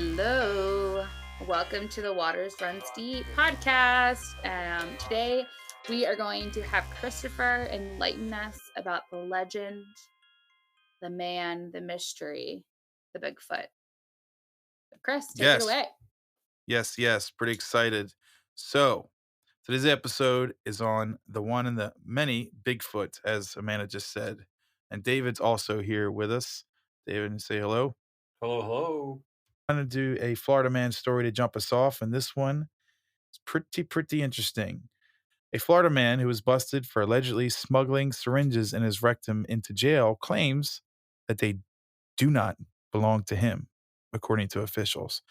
Hello. Welcome to the Waters Runs Deep podcast. Today we are going to have Christopher enlighten us about the legend, the man, the mystery, the Bigfoot. Chris, take it Yes, away. yes. Pretty excited. So, today's episode is on the one and the many Bigfoot, as Amanda just said. And David's also here with us. David, say hello. Hello, hello. I'm going to do a Florida man story to jump us off. And this one is pretty interesting. A Florida man who was busted for allegedly smuggling syringes in his rectum into jail claims that they do not belong to him, according to officials.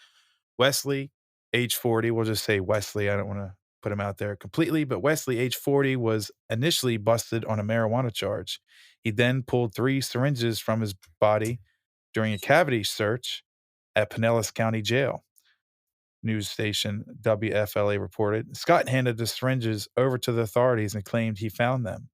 Wesley, age 40, we'll just say Wesley. I don't want to put him out there completely, but Wesley, age 40, was initially busted on a marijuana charge. He then pulled 3 syringes from his body during a cavity search at Pinellas County Jail. News station WFLA reported. Scott handed the syringes over to the authorities and claimed he found them.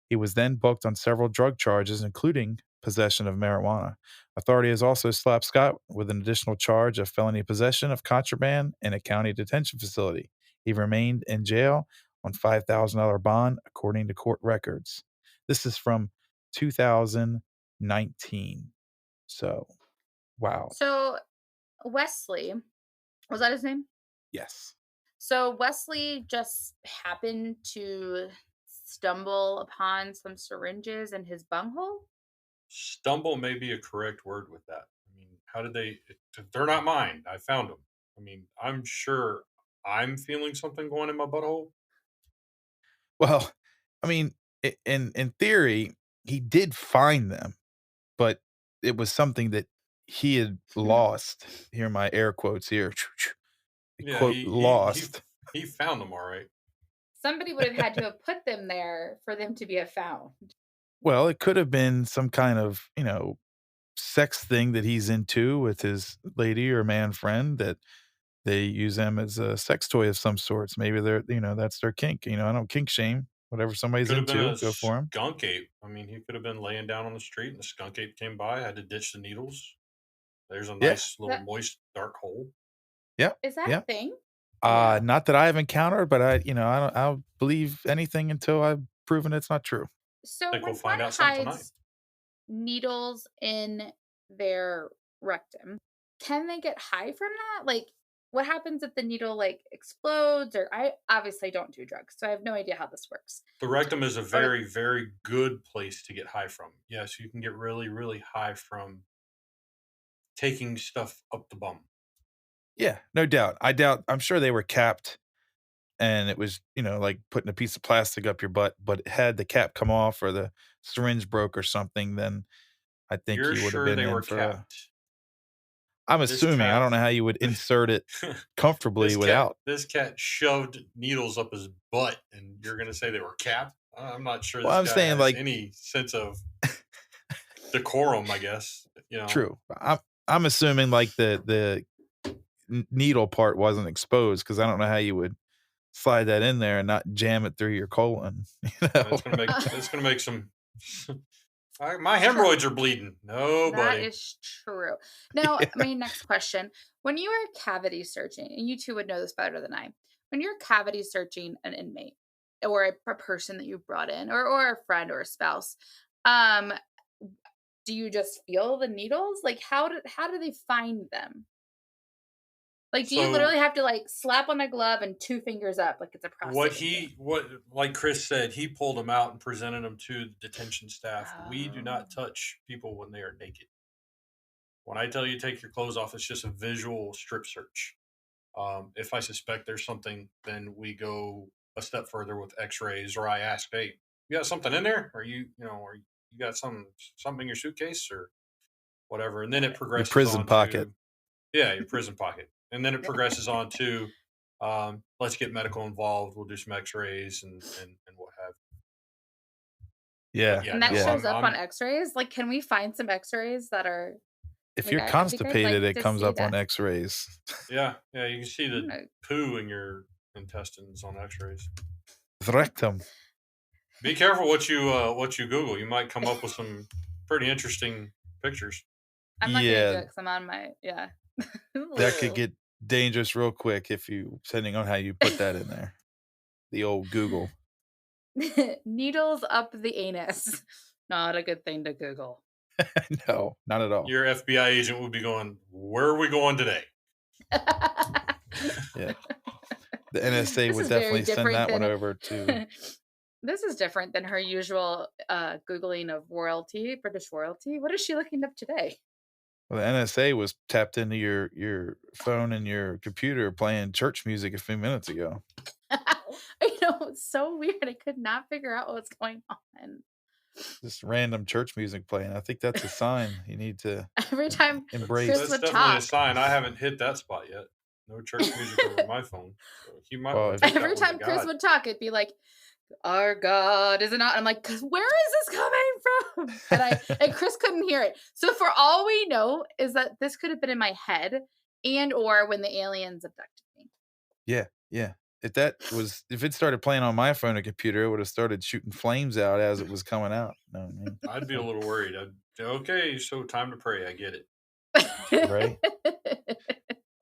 He was then booked on several drug charges, including possession of marijuana. Authorities also slapped Scott with an additional charge of felony possession of contraband in a county detention facility. He remained in jail on $5,000 bond, according to court records. This is from 2019. So, wow. So, Wesley, was that his name? Yes. So, Wesley just happened to stumble upon some syringes in his bunghole? Stumble may be a correct word with that. I mean, how did they? They're not mine. I found them. I mean, I'm sure I'm feeling something going in my butthole. Well, I mean, in theory, he did find them, but it was something that he had lost. Here are my air quotes here. Yeah, Quote, he lost. he found them all right. Somebody would have had to have put them there for them to be a found. Well, it could have been some kind of, sex thing that he's into with his lady or man friend that they use them as a sex toy of some sorts. Maybe that's their kink. I don't kink shame. Whatever somebody's Could have been into, a go for him. skunk ape. I mean, he could have been laying down on the street and the skunk ape came by. Had to ditch the needles. There's a Yeah. nice little moist dark hole. Yeah. Is that Yeah. a thing? Not that I've encountered, but I don't believe anything until I've proven it's not true. So Think when we'll find one out something tonight. hides needles in their rectum, can they get high from that? Like, what happens if the needle explodes? Or I obviously don't do drugs, so I have no idea how this works. The rectum is a very, very good place to get high from. Yes, you can get really, really high from taking stuff up the bum. Yeah, no doubt. I'm sure they were capped and it was, like putting a piece of plastic up your butt, but had the cap come off or the syringe broke or something, then I think You're you would have sure been they in were for capped? I'm This assuming. I cat- don't know how you would insert it comfortably without. This cat shoved needles up his butt, and you're going to say they were capped? I'm not sure Well, I'm this guy saying, has like- any sense of decorum, I guess. True. I'm assuming like the needle part wasn't exposed because I don't know how you would slide that in there and not jam it through your colon. It's gonna make some. My hemorrhoids are bleeding. No, That buddy. is true. Now, my next question. When you are cavity searching, and you two would know this better than I, when you're cavity searching an inmate or a person that you brought in or a friend or a spouse, do you just feel the needles? Like how do they find them? Like, do you So- literally have to slap on a glove and 2 fingers up like it's a prostate? Like Chris said, he pulled them out and presented them to the detention staff. We do Oh. not touch people when they are naked. When I tell you take your clothes off, it's just a visual strip search. If I suspect there's something, then we go a step further with X-rays, or I ask, "Hey, you got something in there? Or you got something in your suitcase or whatever?" And then it progresses prison on pocket. your prison pocket, and then it progresses on to let's get medical involved. We'll do some X-rays and what have. Yeah. Yeah, And that no, shows up I'm- on X-rays? Like, can we find some X-rays that are... If Like, you're I'd be constipated, like it to comes see up on that. X-rays. Yeah, you can see the No. poo in your intestines on X-rays. Rectum. Be careful what you Google. You might come up with some pretty interesting pictures. I'm not going to do Yeah. it because I'm on my... Yeah. That could get dangerous real quick if you depending on how you put that in there. The old Google. Needles up the anus. Not a good thing to Google. No, not at all. Your FBI agent would be going, "Where are we going today?" Yeah. The NSA This would is very definitely send different that one than over to this is different than her usual Googling of royalty, British royalty. What is she looking up today? well, the NSA was tapped into your phone and your computer playing church music a few minutes ago. It's so weird. I could not figure out what's going on. Just random church music playing. I think that's a sign you need to Every time Chris That's embrace. would definitely a talk, sign. I haven't hit that spot yet. No church music over my phone. So you might Well, want to take that every one to time Chris God. would talk, it'd be like, "Our God is it not?" I'm like, "Where is this coming from?" And Chris couldn't hear it. So for all we know, is that this could have been in my head, and or when the aliens abducted me. Yeah, yeah. If it started playing on my phone or computer, it would have started shooting flames out as it was coming out. Know what I mean? I'd be a little worried. Okay, so time to pray. I get it. Right?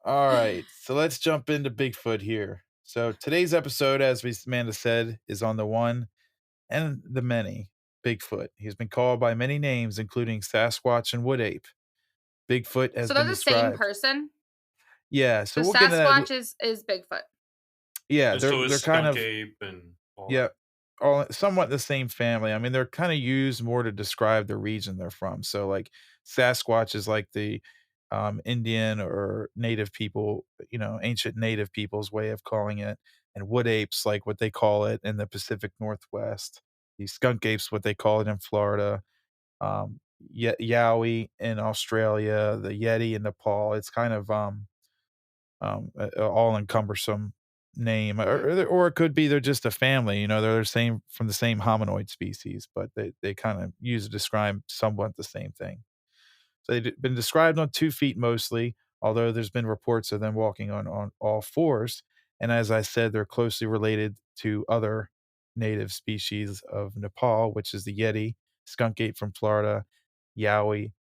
All right. So let's jump into Bigfoot here. So today's episode, as Amanda said, is on the one and the many Bigfoot. He's been called by many names, including Sasquatch and Wood Ape. Bigfoot has So they're been the same described. person. Yeah, So so we'll get into that. Sasquatch is Bigfoot. Yeah, And so is they're kind skunk of ape and all yeah, that. all somewhat the same family. I mean, they're kind of used more to describe the region they're from. So like Sasquatch is like the Indian or native people, ancient native people's way of calling it. And wood apes, like what they call it in the Pacific Northwest. The skunk apes, what they call it in Florida. Yowie in Australia, the Yeti in Nepal. It's kind of all encumbersome name, Mhm. or it could be they're just a family. They're the same from the same hominoid species, but they kind of use to describe somewhat the same thing. So they've been described on 2 feet mostly, although there's been reports of them walking on all fours. And as I said, they're closely related to other native species of Nepal, which is the Yeti, skunk ape from Florida, Yowie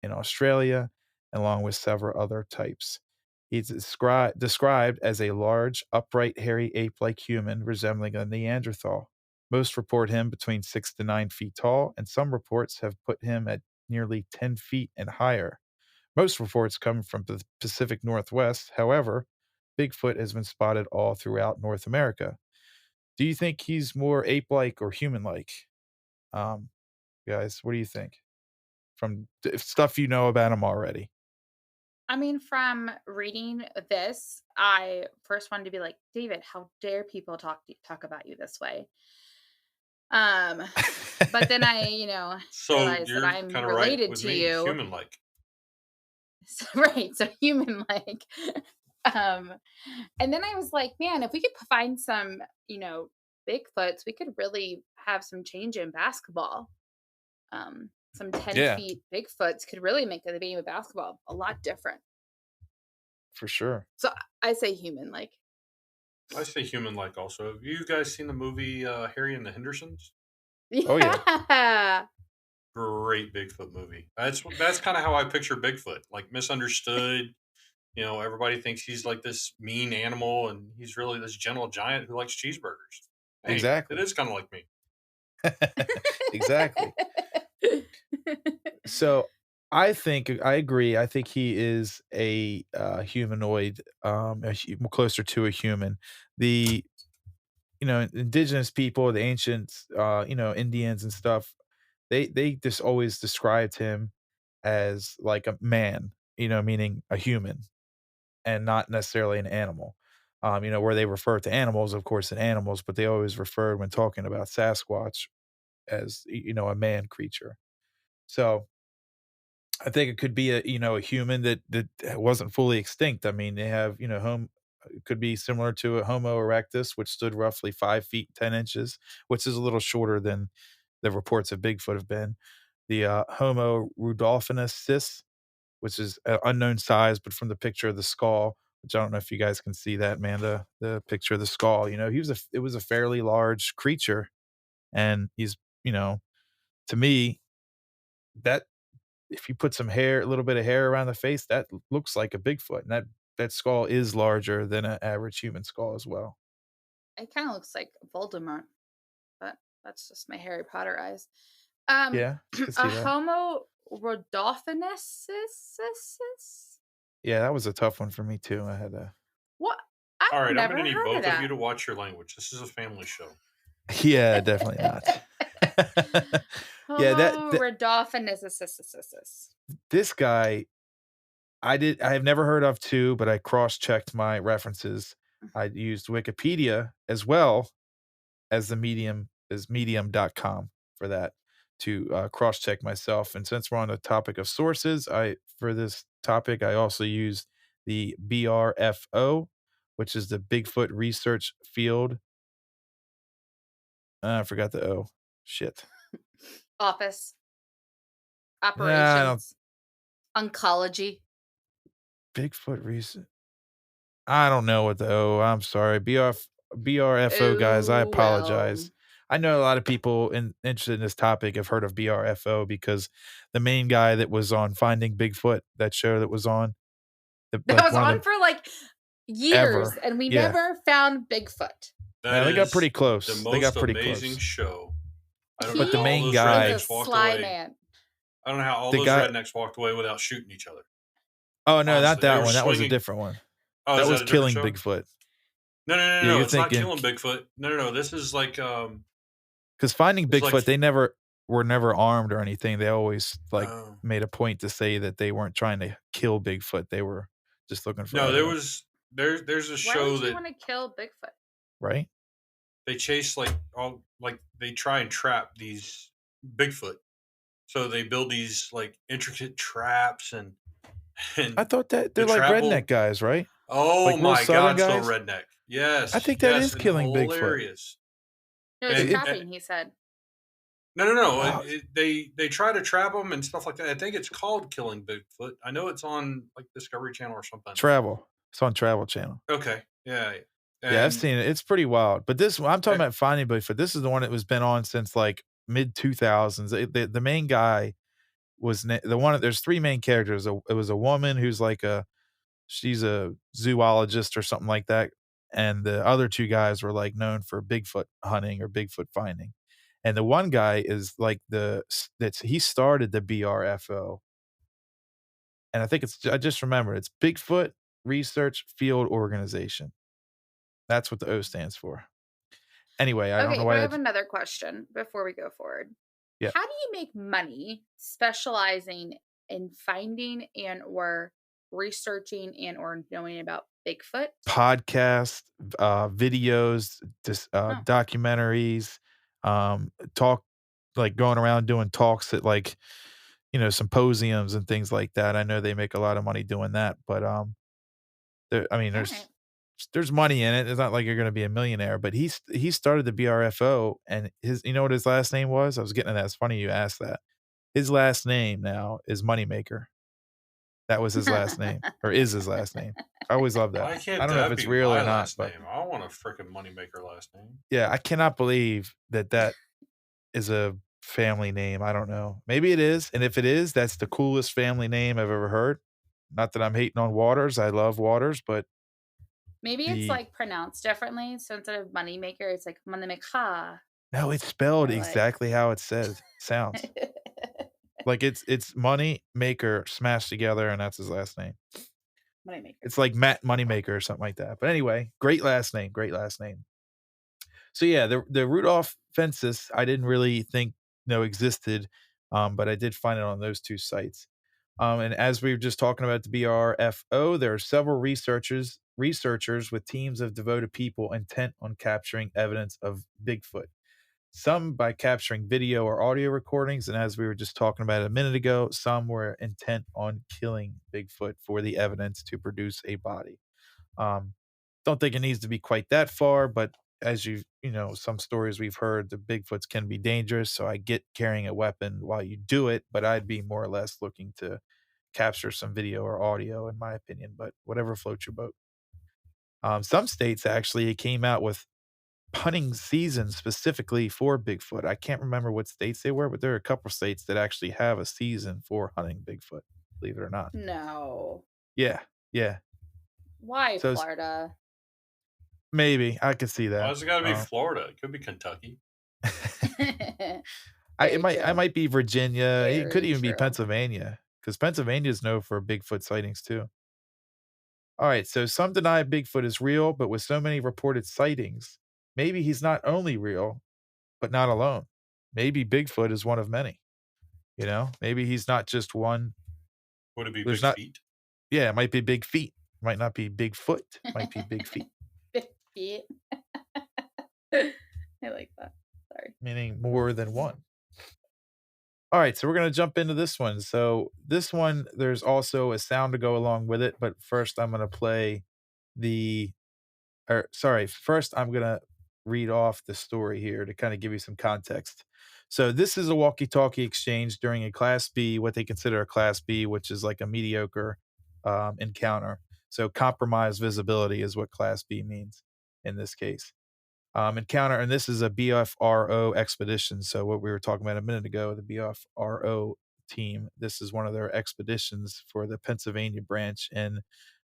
in Australia, along with several other types. He's described as a large, upright, hairy ape like human resembling a Neanderthal. Most report him between 6 to 9 feet tall, and some reports have put him at nearly 10 feet and higher. Most reports come from the Pacific Northwest. However, Bigfoot has been spotted all throughout North America. Do you think he's more ape like or human like? Um, guys, what do you think? From stuff you know about him already. I mean, from reading this, I first wanted to be like, David, how dare people talk about you this way? Um, but then I, So realized that you're I'm kind of right related with to me, you. human like. So, right. So human like. Um, and then I was like, man, if we could find some, Bigfoots, we could really have some change in basketball. Some 10 Yeah, feet Bigfoots could really make the game of basketball a lot different. for sure. So I say human like. I say human like also. Have you guys seen the movie Harry and the Hendersons? Oh, yeah. Yeah. Great Bigfoot movie. That's kind of how I picture Bigfoot. Like misunderstood. Everybody thinks he's like this mean animal and he's really this gentle giant who likes cheeseburgers. Hey, it Exactly. is kind of like me. Exactly. So, I agree. I think he is a, humanoid, closer to a human. The, indigenous people, the ancients, Indians and stuff, they just always described him as like a man, meaning a human and not necessarily an animal. Where they refer to animals, of course, in animals, but they always referred when talking about Sasquatch as, a man creature. So I think it could be a human that wasn't fully extinct. I mean, they have, home it could be similar to a Homo erectus, which stood roughly 5 feet 10 inches, which is a little shorter than the reports of Bigfoot have been. The Homo rudolphinensis, which is an unknown size, but from the picture of the skull, which I don't know if you guys can see that, Amanda, the picture of the skull. It was a fairly large creature, and he's, to me, that if you put some hair, a little bit of hair around the face, that looks like a Bigfoot, and that skull is larger than an average human skull as well. It kind of looks like Voldemort, but that's just my Harry Potter eyes. Yeah, I can A see that. Homo rodolphinensis? Yeah, that was a tough one for me too. I had to What? I've All right, I'm never going to need heard of both of you that. to watch your language. This is a family show. Yeah, definitely not. Yeah, Homo rodolphinensis. this guy, I have never heard of too, but I cross-checked my references. I used Wikipedia as well as the medium.com for that to, cross-check myself, and since we're on the topic of sources, for this topic, I also used the BRFO, which is the Bigfoot Research Field. I forgot the O. Shit. Office, Nah, I don't operations, oncology. Bigfoot Research. I don't know what the I'm sorry. BRFO guys, I Oh, well. apologize. I know a lot of people interested in this topic have heard of BRFO because the main guy that was on Finding Bigfoot, that show that was on, That like was one of on them for like years, ever. and we Yeah. never found Bigfoot. That Yeah, they got pretty is the close. They got most pretty amazing close. show. I don't know But the how all He main those is a guy, rednecks walked sly away. man. I don't know how all the those guy rednecks walked away without shooting each other. oh, no, not Honestly, they that were one. That was a swinging. different one. Oh, is That that was a different Killing show? Bigfoot. No, no, no, no, Yeah, no. you're It's not thinking killing Bigfoot. No, no, no. This is like because Finding it's like Bigfoot, they were never armed or anything. They always, like, oh made a point to say that they weren't trying to kill Bigfoot. They were just looking for no, there evidence, was there's a Why show would you that want to kill Bigfoot? right? they chase like all like they try and trap these Bigfoot. So they build these like intricate traps I and thought that the they're like trap redneck will guys, right? oh Like real my Southern god, so guys? redneck. I Yes, think that yes, is and Killing Bigfoot. hilarious. No, it's It And trapping, he said. no, no, no. oh, They try to trap them and stuff like that. I think it's called Killing Bigfoot. I know it's on like Discovery Channel or something. Travel. It's on Travel Channel. Okay, yeah, Yeah, I've and seen it. It's pretty wild. But this one I'm talking eh, about Finding Bigfoot. This is the one that was been on since, like, mid-2000s. The main guy was the one there's 3 main characters. It was a woman who's like she's a zoologist or something like that, and the other 2 guys were, like, known for Bigfoot hunting or Bigfoot finding. And the one guy is, like, he started the BRFO, and I think I just remembered, it's Bigfoot Research Field Organization. That's what the O stands for. Anyway, I don't know Okay, but why I have that another question before we go forward. yeah. How do you make money specializing in finding and or researching and or knowing about Bigfoot? Podcasts, videos, Oh, documentaries, talk like, going around doing talks at, like, symposiums and things like that. I know they make a lot of money doing that, but, I mean, all right. there's money in it. It's not like you're gonna be a millionaire, but he started the BRFO, and you know what his last name was? I was getting to that. It's funny you asked that. His last name now is Moneymaker. That was his last name, or is his last name. I always love that. why I can't don't know if that it's be real or my not, last but name? I want a freaking moneymaker last name. yeah, I cannot believe that is a family name. I don't know. Maybe it is, and if it is, that's the coolest family name I've ever heard. Not that I'm hating on Waters. I love Waters, but Maybe it's the like pronounced differently. So instead of moneymaker, it's like moneymaker. no, it's spelled Or like exactly how it sounds. Like it's money maker smashed together, and that's his last name. moneymaker. It's like Matt Moneymaker or something like that. But anyway, great last name, great last name. So yeah, the Rudolph fences I didn't really think existed, but I did find it on those 2 sites. And as we were just talking about the BRFO, there are several researchers with teams of devoted people intent on capturing evidence of Bigfoot. Some by capturing video or audio recordings, and as we were just talking about a minute ago, some were intent on killing Bigfoot for the evidence to produce a body. Um, don't think it needs to be quite that far, but as some stories we've heard, the Bigfoots can be dangerous. So I get carrying a weapon while you do it, but I'd be more or less looking to capture some video or audio, in my opinion. But whatever floats your boat. Some states actually came out with hunting season specifically for Bigfoot. I can't remember what states they were, but there are a couple states that actually have a season for hunting Bigfoot, believe it or not. No. Yeah, yeah. Why So Florida? maybe I could see Why that. does it got to be Florida? It could be Kentucky. I Very might true. be Virginia. It could Very even be true. Pennsylvania because Pennsylvania is known for Bigfoot sightings too. All right, so some deny Bigfoot is real, but with so many reported sightings, maybe he's not only real, but not alone. Maybe Bigfoot is one of many. Maybe he's not just one. Would it be There's Big not. Feet? Yeah, it might be big feet. Might not be Bigfoot. Might be big feet, Feet. I like that. Sorry. meaning more than one. All right, so we're going to jump into this one. So this one, there's also a sound to go along with it, but first I'm going to play the first I'm going to read off the story here to kind of give you some context. So this is a walkie-talkie exchange during a Class B, what they consider a Class B, which is like a mediocre encounter. So compromised visibility is what Class B means in this case. Encounter, and this is a BFRO expedition. So what we were talking about a minute ago, the BFRO team, this is one of their expeditions for the Pennsylvania branch in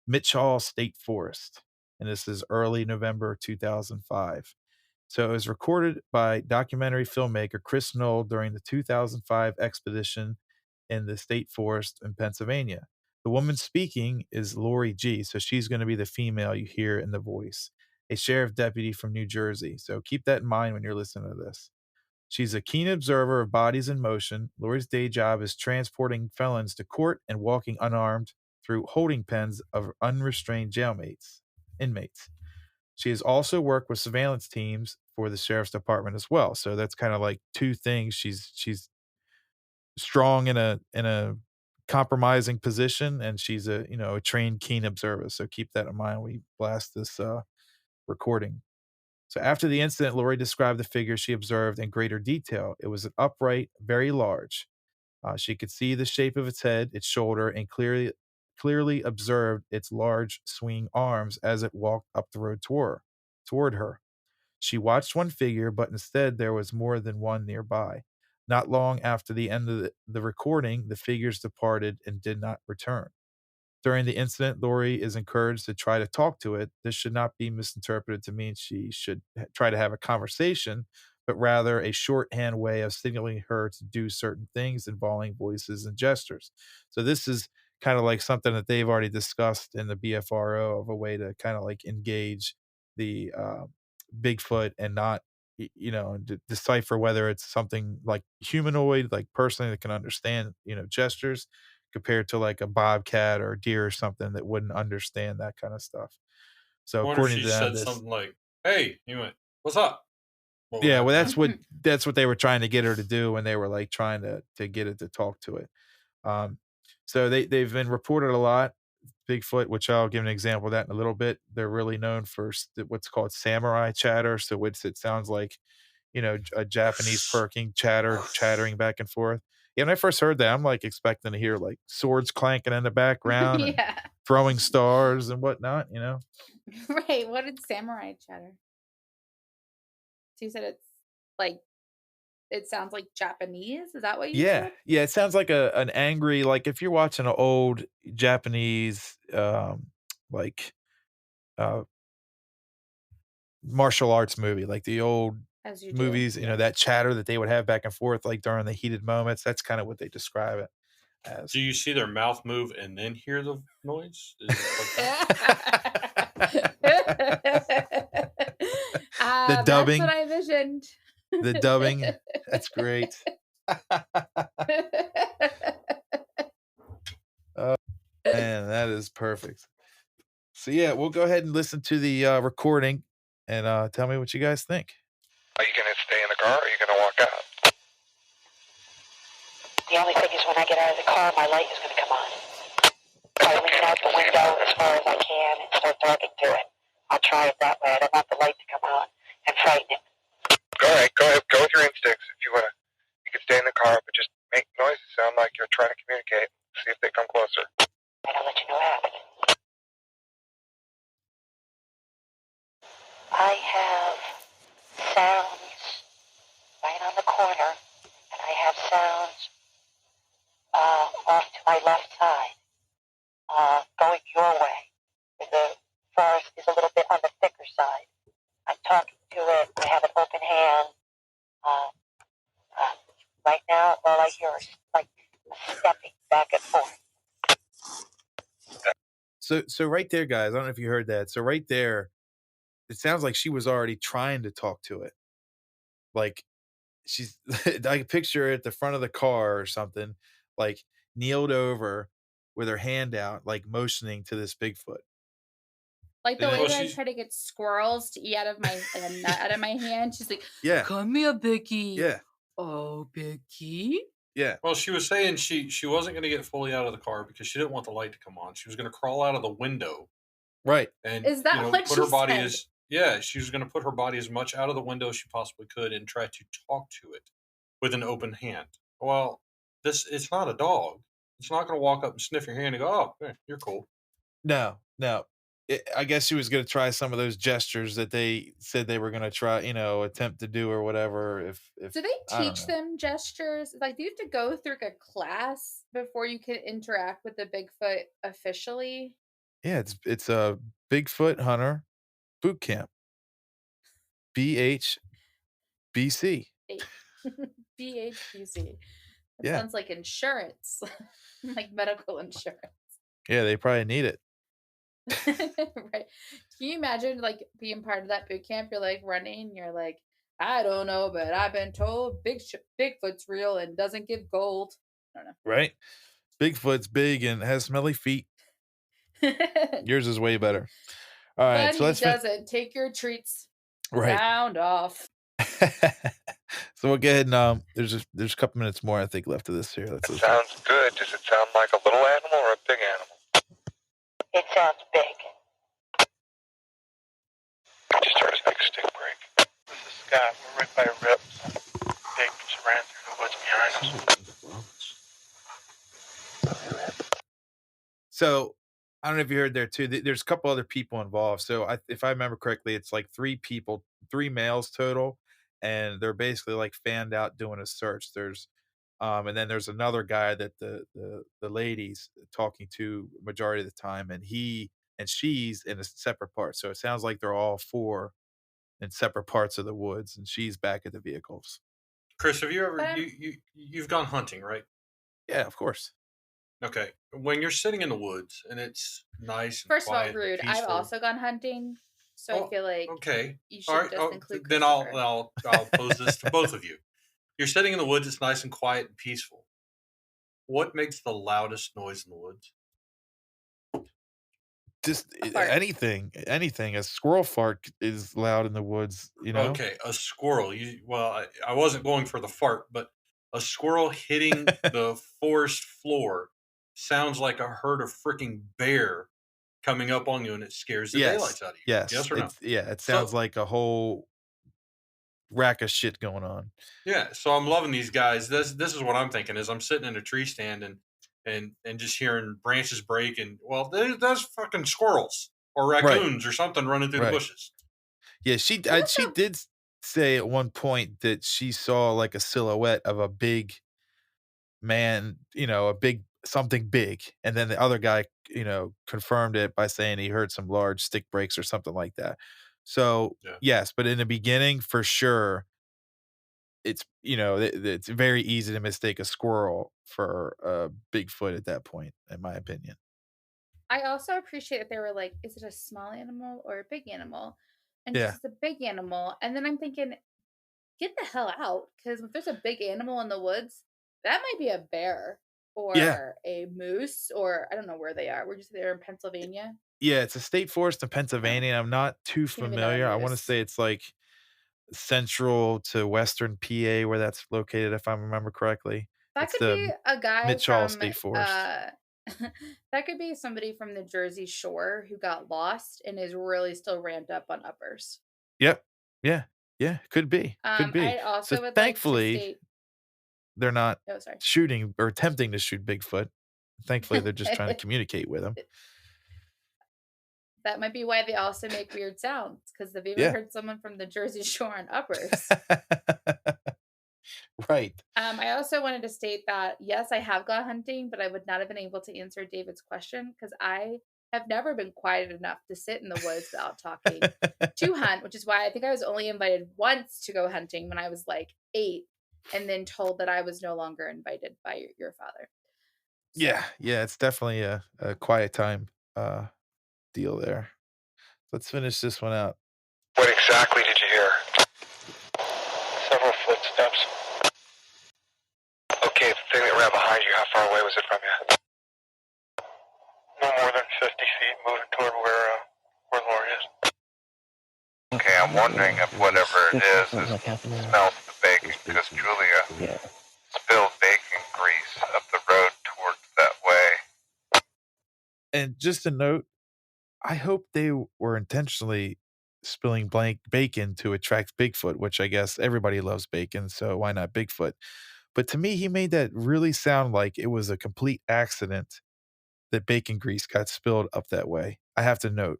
Mitchell State Forest. And this is early November 2005. So it was recorded by documentary filmmaker Chris Knoll during the 2005 expedition in the state forest in Pennsylvania. The woman speaking is Lori G. So she's going to be the female you hear in the voice, a sheriff deputy from New Jersey. So keep that in mind when you're listening to this. She's a keen observer of bodies in motion. Lori's day job is transporting felons to court and walking unarmed through holding pens of unrestrained inmates. She has also worked with surveillance teams for the sheriff's department as well. So that's kind of like two things. She's strong in a compromising position, and she's a trained keen observer. So keep that in mind when we blast this recording. So after the incident, Lori described the figure she observed in greater detail. It was an upright, very large. She could see the shape of its head, its shoulder, and clearly observed its large swinging arms as it walked up the road toward her. She watched one figure, but instead there was more than one nearby. Not long after the end of the recording, the figures departed and did not return. During the incident, Lori is encouraged to try to talk to it. This should not be misinterpreted to mean she should try to have a conversation, but rather a shorthand way of signaling her to do certain things involving voices and gestures. So this is kind of like something that they've already discussed in the BFRO of a way to kind of like engage the Bigfoot and not decipher whether it's something like humanoid, like person that can understand gestures, compared to like a bobcat or a deer or something that wouldn't understand that kind of stuff. So I wonder if according she to them, said this something like, "Hey," he went, "What's up?" What would yeah, well happen? that's what they were trying to get her to do when they were like trying to get it to talk to it. Um, so they've been reported a lot. Bigfoot, which I'll give an example of that in a little bit. They're really known for what's called samurai chatter. So it sounds like a Japanese chattering back and forth. Yeah, when I first heard that, I'm like expecting to hear like swords clanking in the background and Yeah. throwing stars and whatnot. Right. What did samurai chatter? So you said it's like it sounds like Japanese? Is that what you Yeah, said? yeah, it sounds like an angry, like if you're watching an old Japanese like uh martial arts movie, like the old As you do. movies, Yes. that chatter that they would have back and forth like during the heated moments. That's kind of what they describe it as. Do you see their mouth move and then hear the noise? Is it like that? The That's what dubbing, I envisioned. the dubbing, that's great. Oh, man, that is perfect. So yeah, we'll go ahead and listen to the recording and tell me what you guys think. Are you going to stay in the car or are you going to walk out? The only thing is when I get out of the car, my light is going to come on. I'll lean out the window as far as I can and start talking to it. I'll try it that way. I don't want the light to come on and frighten it. All right, go ahead. Go with your instincts. If you want to, you can stay in the car, but just make noises sound like you're trying to communicate. See if they come closer. And I'll let you know what happens. I have sounds right on the corner, and I have sounds off to my left side, going your way. The forest is a little bit on the thicker side. I'm talking to it. I have an open hand. Right now, all I hear is like stepping back and forth. So right there, guys, I don't know if you heard that. So right there, it sounds like she was already trying to talk to it. Like she's I can picture her at the front of the car or something, like kneeled over with her hand out, like motioning to this Bigfoot. Like the And way then, Well, that I she's try to get squirrels to eat out of my like a nut out of my hand. She's like, yeah, "Come here, Becky." yeah, Oh, Becky. yeah, well, she was saying she wasn't going to get fully out of the car because she didn't want the light to come on. She was going to crawl out of the window right. and Is that what put she her body said? as yeah, she was going to put her body as much out of the window as she possibly could and try to talk to it with an open hand. Well, it's not a dog. It's not going to walk up and sniff your hand and go, "Oh, you're cool." No, no. I guess she was gonna try some of those gestures that they said they were gonna try, attempt to do or whatever. If Do they I don't teach know. them gestures? Like, do you have to go through like a class before you can interact with the Bigfoot officially? Yeah, it's a Bigfoot hunter boot camp. BHBC. Eight. BHBC. That Yeah. sounds like insurance, like medical insurance. Yeah, they probably need it. Right. Can you imagine like being part of that boot camp? You're like running, you're like, I don't know, but I've been told Bigfoot's real and doesn't give gold. I Right? Bigfoot's big and has smelly feet. don't know. Yours is way better. All right, But so he let's fin doesn't. Take your treats. right. Sound off. So we'll go ahead and, there's a couple minutes more, I think, left of this here. Let's It listen. sounds good. Does it sound like a little animal or a big animal? It sounds big. I just heard a big stick break. This is Scott. We're right by Rips. Pig just ran through the woods behind us. So, I don't know if you heard there too, there's a couple other people involved. So, if I remember correctly, it's like 3 people, 3 males total, and they're basically, like, fanned out doing a search. And then there's another guy that the lady's talking to majority of the time, and he and she's in a separate part. So, it sounds like they're all 4 in separate parts of the woods, and she's back at the vehicles. Chris, have you ever But you've gone hunting, right? Yeah, of course. Okay. When you're sitting in the woods and it's nice and first of all, quiet, and rude. I've peaceful. also gone hunting, so I Oh, feel like okay. you All should right. just Oh, include then Christopher. I'll pose this to both of you. You're sitting in the woods. It's nice and quiet and peaceful. What makes the loudest noise in the woods? Just Fart. anything. A squirrel fart is loud in the woods, Okay, a squirrel. I wasn't going for the fart, but a squirrel hitting the forest floor sounds like a herd of freaking bear coming up on you, and it scares the Yes. daylights out of you. Yes. Yes or no? It So sounds like a whole rack of shit going on. yeah, so I'm loving these guys. This is what I'm thinking is I'm sitting in a tree stand and just hearing branches break and there's fucking squirrels or Right. raccoons or something running through the Right. bushes. Yeah, she Also- did say at one point that she saw like a silhouette of a big man, a big something big. And then the other guy, confirmed it by saying he heard some large stick breaks or something like that. So, Yeah. yes, but in the beginning, for sure, it's very easy to mistake a squirrel for a Bigfoot at that point, in my opinion. I also appreciate that they were like, is it a small animal or a big animal? And Yeah. it's a big animal. And then I'm thinking, get the hell out. Because if there's a big animal in the woods, that might be a bear or a moose, or I don't know where they are. We're just there in Pennsylvania. Yeah, it's a state forest in Pennsylvania. I'm not too Can't even know a familiar. I want to moose. say it's like central to western PA where that's located, if I remember correctly. That It's could be the a guy Mitchell from State Forest. that could be somebody from the Jersey Shore who got lost and is really still ramped up on uppers. Yep. Yeah. Yeah. Could be. Could be. I also So would thankfully, like to state. they're not Oh, sorry. shooting or attempting to shoot Bigfoot. Thankfully, they're just trying to communicate with him. That might be why they also make weird sounds, because have you ever Yeah. heard someone from the Jersey Shore on uppers? Right. I also wanted to state that, yes, I have gone hunting, but I would not have been able to answer David's question because I have never been quiet enough to sit in the woods without talking to hunt, which is why I think I was only invited once to go hunting when I was like 8 and then told that I was no longer invited by your father. So, Yeah, it's definitely a quiet time deal there. Let's finish this one out. What exactly did you hear? Several footsteps. Okay, the thing that ran behind you, how far away was it from you? No more than 50 feet moving toward where Lori is. Okay, I'm wondering if whatever it is smells the bacon, because Julia spilled bacon grease up the road towards that way. And just a note, I hope they were intentionally spilling blank bacon to attract Bigfoot, which I guess everybody loves bacon, so why not Bigfoot? But to me, he made that really sound like it was a complete accident that bacon grease got spilled up that way. I have to note.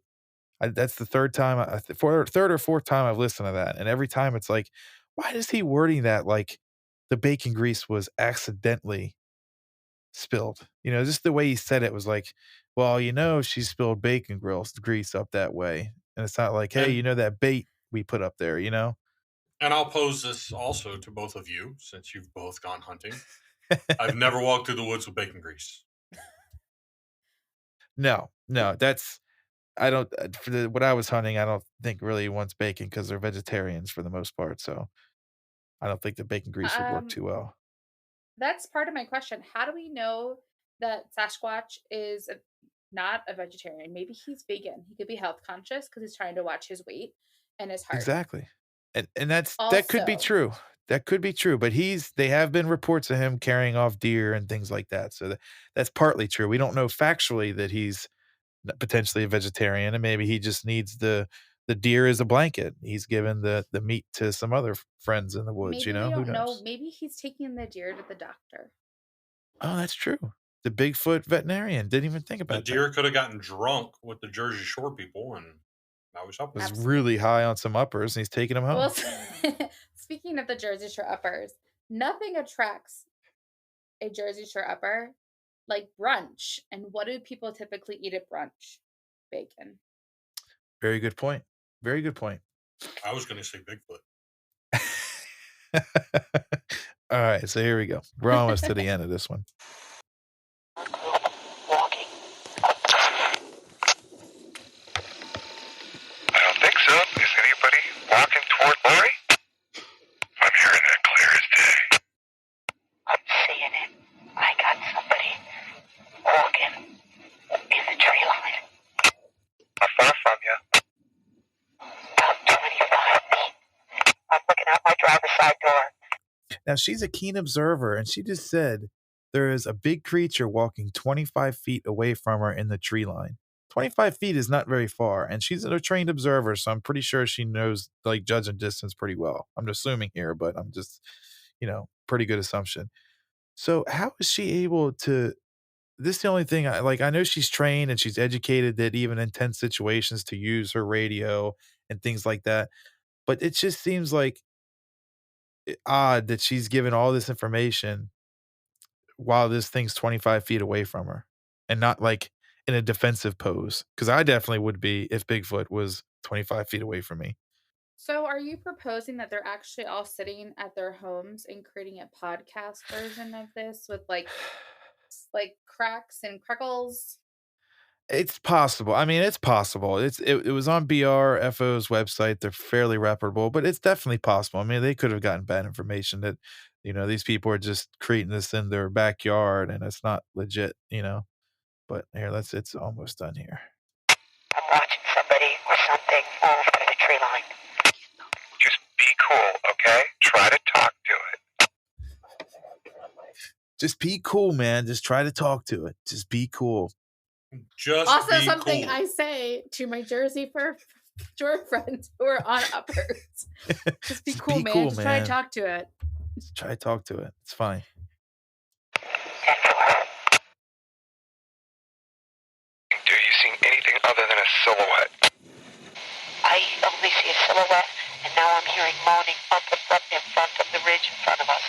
That's the third or fourth time I've listened to that, and every time it's like, why is he wording that like the bacon grease was accidentally spilled? Just the way he said it was like, well, she spilled bacon grills grease up that way, and it's not like, hey, And that bait we put up there, and I'll pose this also to both of you, since you've both gone hunting. I've never walked through the woods with bacon grease. No, that's I don't what I was hunting. I don't think really wants bacon because they're vegetarians for the most part. So I don't think the bacon grease would work um, too well. that's part of my question. How do we know that Sasquatch is not a vegetarian? Maybe he's vegan. He could be health conscious because he's trying to watch his weight and his heart. Exactly. And that could be Also, true. That could be true, but they have been reports of him carrying off deer and things like that. So that's partly true. We don't know factually that he's potentially a vegetarian, and maybe he just needs the deer as a blanket. He's given the meat to some other friends in the woods, maybe we who don't know. knows? Maybe he's taking the deer to the doctor. Oh, that's true. The Bigfoot veterinarian, didn't even think The about that. deer could have gotten drunk with the Jersey Shore people, and now he's up. Was Absolutely. really high on some uppers, and he's taking them home. Well, speaking of the Jersey Shore uppers, nothing attracts a Jersey Shore upper like brunch. And what do people typically eat at brunch? Bacon. Very good point. Very good point. I was going to say Bigfoot. All right, so here we go. We're almost to the end of this one. Walking. I don't think so. Is anybody walking toward Lori? I'm hearing that clear as day. I'm seeing it. I got somebody walking in the tree line. How far from you? About 25 feet. I'm looking out my driver's side door. Now, she's a keen observer, and she just said there is a big creature walking 25 feet away from her in the tree line. 25 feet is not very far, and she's a trained observer, so I'm pretty sure she knows, like, judging distance pretty well. I'm assuming here, but I'm just, pretty good assumption. So how is she able to this is the only thing I know she's trained and she's educated that even in tense situations to use her radio and things like that, but it just seems like odd that she's given all this information while this thing's 25 feet away from her and not like in a defensive pose. Because I definitely would be if Bigfoot was 25 feet away from me. So, are you proposing that they're actually all sitting at their homes and creating a podcast version of this with like cracks and crackles? It's possible. I mean, it's possible. It was on BRFO's website. They're fairly reputable, but it's definitely possible. I mean, they could have gotten bad information that, these people are just creating this in their backyard and it's not legit. But here, it's almost done here. I'm watching somebody or something move through the tree line. Just be cool, okay? Try to talk to it. Just be cool, man. Just try to talk to it. Just be cool. Just Also, be something cool. I say to my Jersey Shore friends who are on uppers. Just be Just cool, be man. cool, Just try to man. talk to it. Just try to talk to it. It's fine. Do you see anything other than a silhouette? what? I only see a silhouette, and now I'm hearing moaning up in front of the ridge in front of us.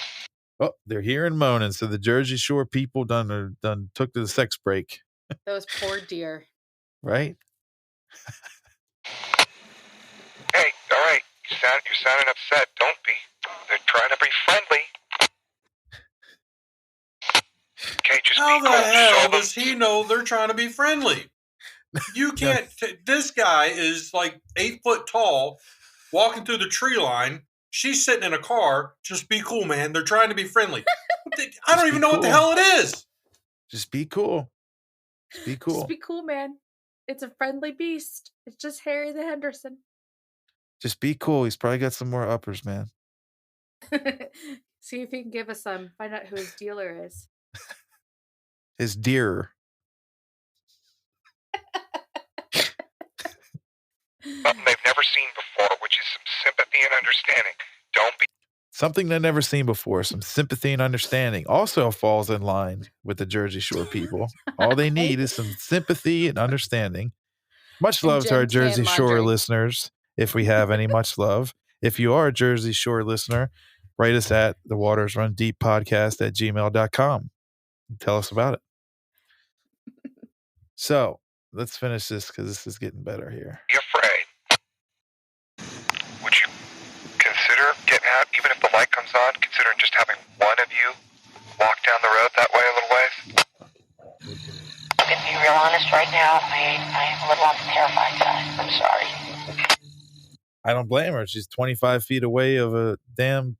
Oh, they're hearing moaning. So the Jersey Shore people done took to the sex break, Those poor deer. right? Hey, all right. You're sounding upset. Don't be. They're trying to be friendly. Okay, just How be the cool. hell Show them. does he know they're trying to be friendly? You can't. This guy is like 8 foot tall, walking through the tree line. She's sitting in a car. Just be cool, man. They're trying to be friendly. I don't even know what the hell it is. Just be cool. Just be cool. Just be cool, man. It's a friendly beast. It's just Harry the Henderson. Just be cool. He's probably got some more uppers, man. See if he can give us some. Find out who his dealer is. His deer. Something they've never seen before, which is some sympathy and understanding. Don't be. Something they've never seen before. Some sympathy and understanding. Also falls in line with the Jersey Shore people. All they need is some sympathy and understanding. Much And love to our Jim's hand Jersey Shore laundry. listeners, if we have any. Much love. If you are a Jersey Shore listener, write us at the Waters Run Deep podcast at gmail.com. Tell us about it. So let's finish this because this is getting better here. Be afraid. Would you consider getting out, even if the light comes on? Consider just having one of you walk down the road that way a little ways. I'm going to be real honest right now. I am a little on the terrified side. I'm sorry. I don't blame her. She's 25 feet away of a damn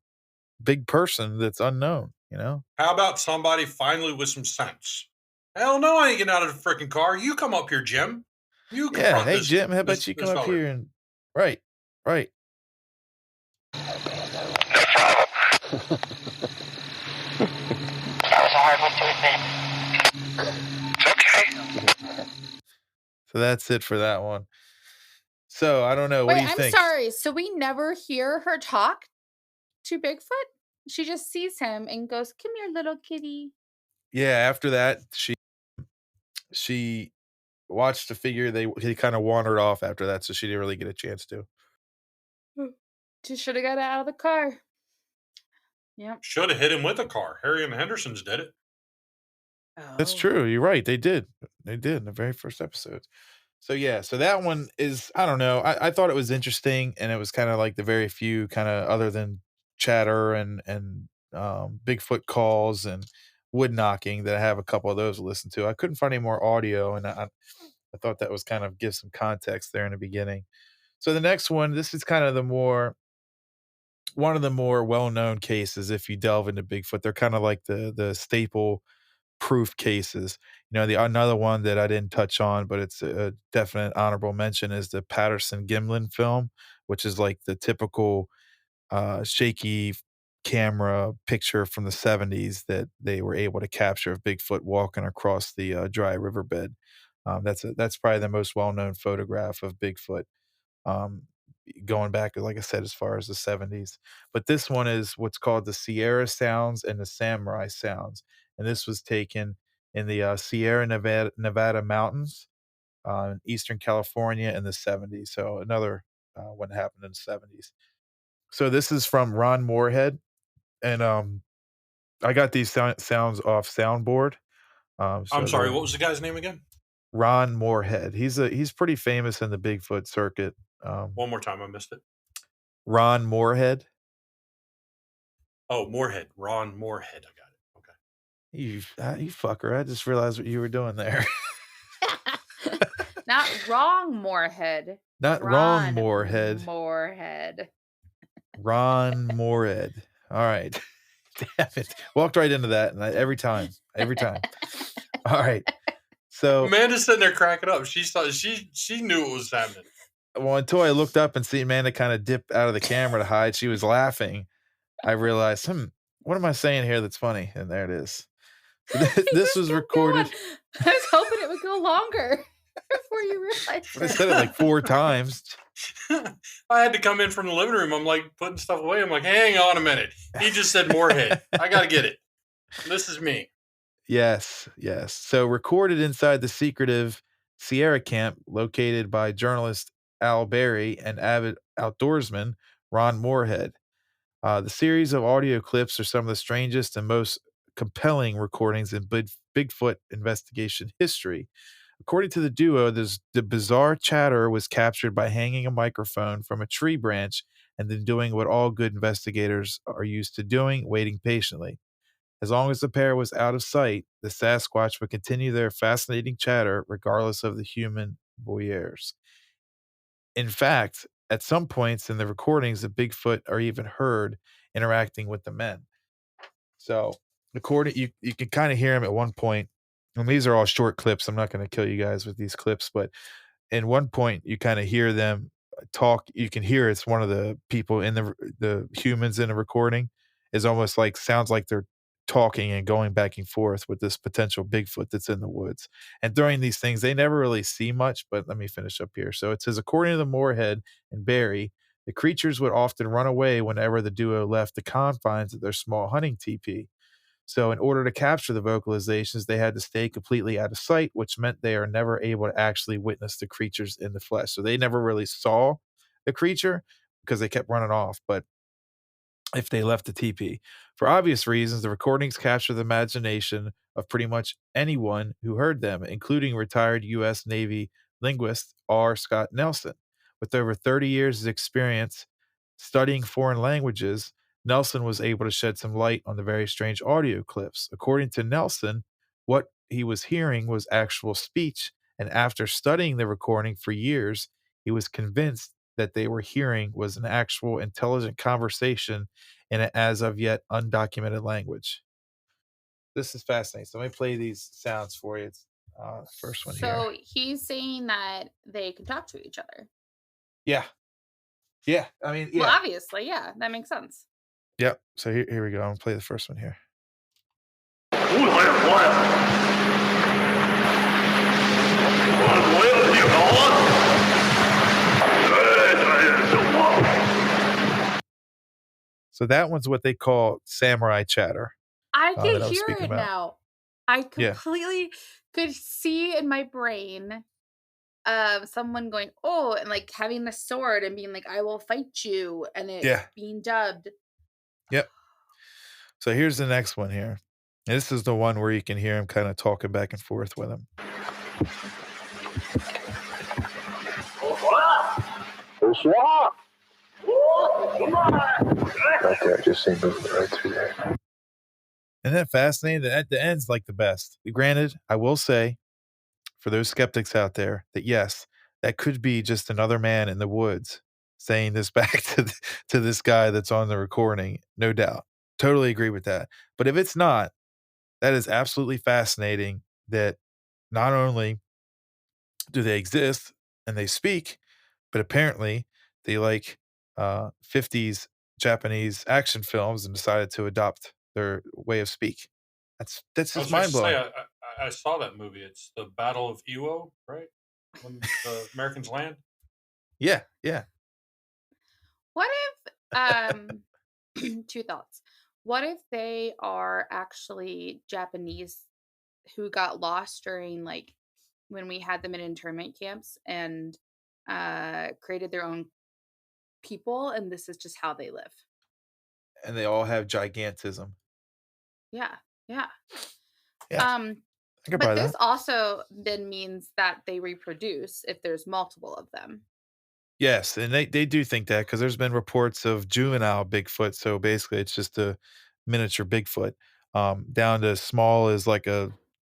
big person that's unknown, you know? How about somebody finally with some sense? Hell no, I ain't getting out of the freaking car. You come up here, Jim. You Yeah, confront hey, this, Jim, how about this- you this come up feller. here and... Right. No problem. That was a hard one to admit. It's okay. So that's it for that one. So I don't know. What Wait, do you I'm think? sorry. So we never hear her talk to Bigfoot? She just sees him and goes, "Come here, little kitty." Yeah, after that, she watched the figure. He kind of wandered off after that, so she didn't really get a chance to. She should have got out of the car. Yep. Should have hit him with a car. Harry and the Hendersons did it. That's Oh. true. You're right. They did in the very first episode. So yeah, so that one is, I don't know. I thought it was interesting, and it was kind of like the very few kind of, other than chatter and Bigfoot calls and wood knocking, that I have a couple of those to listen to. I couldn't find any more audio, and I thought that was kind of give some context there in the beginning. So the next one, this is kind of one of the more well-known cases. If you delve into Bigfoot, they're kind of like the staple proof cases. You know, another one that I didn't touch on, but it's a definite honorable mention, is the Patterson Gimlin film, which is like the typical shaky camera picture from the 70s that they were able to capture of Bigfoot walking across the dry riverbed. That's probably the most well-known photograph of Bigfoot, going back, like I said, as far as the 70s. But this one is what's called the Sierra Sounds and the Samurai Sounds. And this was taken in the Sierra Nevada mountains, in Eastern California in the 70s. So another one happened in the 70s. So this is from Ron Moorhead. And I got these sounds off Soundboard. I'm sorry, what was the guy's name again? Ron Moorhead. He's pretty famous in the Bigfoot circuit. One more time, I missed it. Ron Moorhead. Oh, Moorhead. Ron Moorhead. I got it. Okay. You fucker. I just realized what you were doing there. Not wrong, Moorhead. Not wrong, Moorhead. Moorhead. Ron Moorhead. All right. Damn it. Walked right into that. And every time. All right. So Amanda's sitting there cracking up. She thought she knew what was happening. well, until I looked up and see Amanda kind of dip out of the camera to hide, she was laughing. I realized, what am I saying here that's funny? And there it is. So this was recorded. I was hoping it would go longer before you realized I it. said it like 4 times. I had to come in from the living room. I'm like putting stuff away. I'm like, hang on a minute. He just said Moorhead. I got to get it. This is me. Yes. So recorded inside the secretive Sierra Camp, located by journalist Al Berry and avid outdoorsman Ron Moorhead. The series of audio clips are some of the strangest and most compelling recordings in Bigfoot investigation history. According to the duo, the bizarre chatter was captured by hanging a microphone from a tree branch and then doing what all good investigators are used to doing, waiting patiently. As long as the pair was out of sight, the Sasquatch would continue their fascinating chatter regardless of the human voyeurs. In fact, at some points in the recordings, the Bigfoot are even heard interacting with the men. So, according you can kind of hear him at one point, and these are all short clips. I'm not going to kill you guys with these clips, but in one point you kind of hear them talk. You can hear it's one of the people in the humans in the recording is almost like sounds like they're talking and going back and forth with this potential Bigfoot that's in the woods. And during these things, they never really see much. But let me finish up here. So it says, according to the Moorhead and Barry, the creatures would often run away whenever the duo left the confines of their small hunting teepee. So, in order to capture the vocalizations, they had to stay completely out of sight, which meant they are never able to actually witness the creatures in the flesh. So, they never really saw the creature because they kept running off. But if they left the teepee. For obvious reasons, the recordings capture the imagination of pretty much anyone who heard them, including retired U.S. Navy linguist R. Scott Nelson. With over 30 years of experience studying foreign languages, Nelson was able to shed some light on the very strange audio clips. According to Nelson, what he was hearing was actual speech, and after studying the recording for years, he was convinced that they were hearing was an actual intelligent conversation in an as of yet undocumented language. This is fascinating. So let me play these sounds for you. It's first one here. So he's saying that they can talk to each other. Yeah. Yeah. I mean, Well, yeah. obviously, yeah, that makes sense. Yep. So here we go. I'm gonna play the first one here. So that one's what they call samurai chatter. I can that I was hear speaking it about. now. I Yeah. completely could see in my brain someone going, "Oh," and like having the sword and being like, "I will fight you," and it Yeah. being dubbed. Yep. So here's the next one here. And this is the one where you can hear him kind of talking back and forth with him. Right there, just see movement right through there. Isn't that fascinating? That the end's like the best. Granted, I will say, for those skeptics out there, that yes, that could be just another man in the woods saying this back to this guy that's on the recording. No doubt. Totally agree with that. But if it's not, that is absolutely fascinating that not only do they exist and they speak, but apparently they like 50s Japanese action films and decided to adopt their way of speak. That's I just was mind just say blowing. I saw that movie. It's the Battle of Iwo, right? When the Americans land. Yeah, yeah. What if two thoughts. What if they are actually Japanese who got lost during like when we had them in internment camps and created their own people and this is just how they live? And they all have gigantism. Yeah. Yeah. Yeah, Um I can but buy this that. also then means that they reproduce if there's multiple of them. Yes, and they do think that because there's been reports of juvenile Bigfoot, so basically it's just a miniature Bigfoot, down to small as like a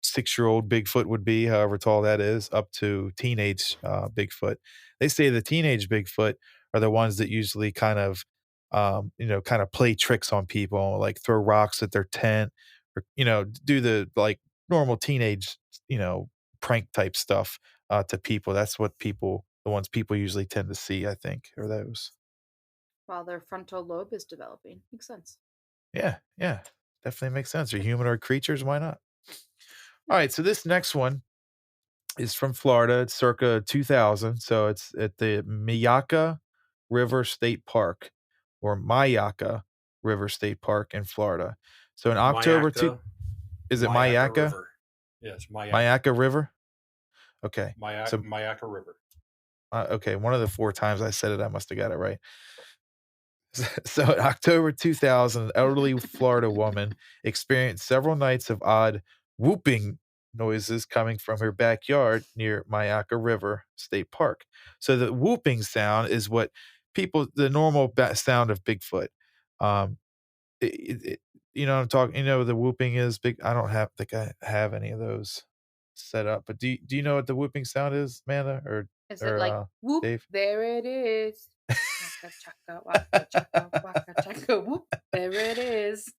6-year-old Bigfoot would be, however tall that is, up to teenage, Bigfoot. They say the teenage Bigfoot are the ones that usually kind of, kind of play tricks on people, like throw rocks at their tent or, do the, like, normal teenage, you know, prank type stuff, to people. That's what the ones people usually tend to see, I think, are those. While their frontal lobe is developing. Makes sense. Yeah, yeah, definitely makes sense. Are humanoid creatures? Why not? Yeah. All right, so this next one is from Florida. It's circa 2000, so it's at the Miyaka River State Park, or Mayaka River State Park in Florida. So in October, Mayaka. is it Mayaka Mayaka? River. Yes, Mayaka. Mayaka River? Okay. So, Mayaca River. okay, one of the 4 times I said it, I must have got it right. So in October 2000, an elderly Florida woman experienced several nights of odd whooping noises coming from her backyard near Mayaca River State Park. So the whooping sound is what the normal sound of Bigfoot. Um, you know what I'm talking, the whooping is big. I don't think I have any of those set up, but do you know what the whooping sound is, Amanda Is it or like, whoop, Dave? there it is. Waka chaka, waka chaka, whoop, there it is.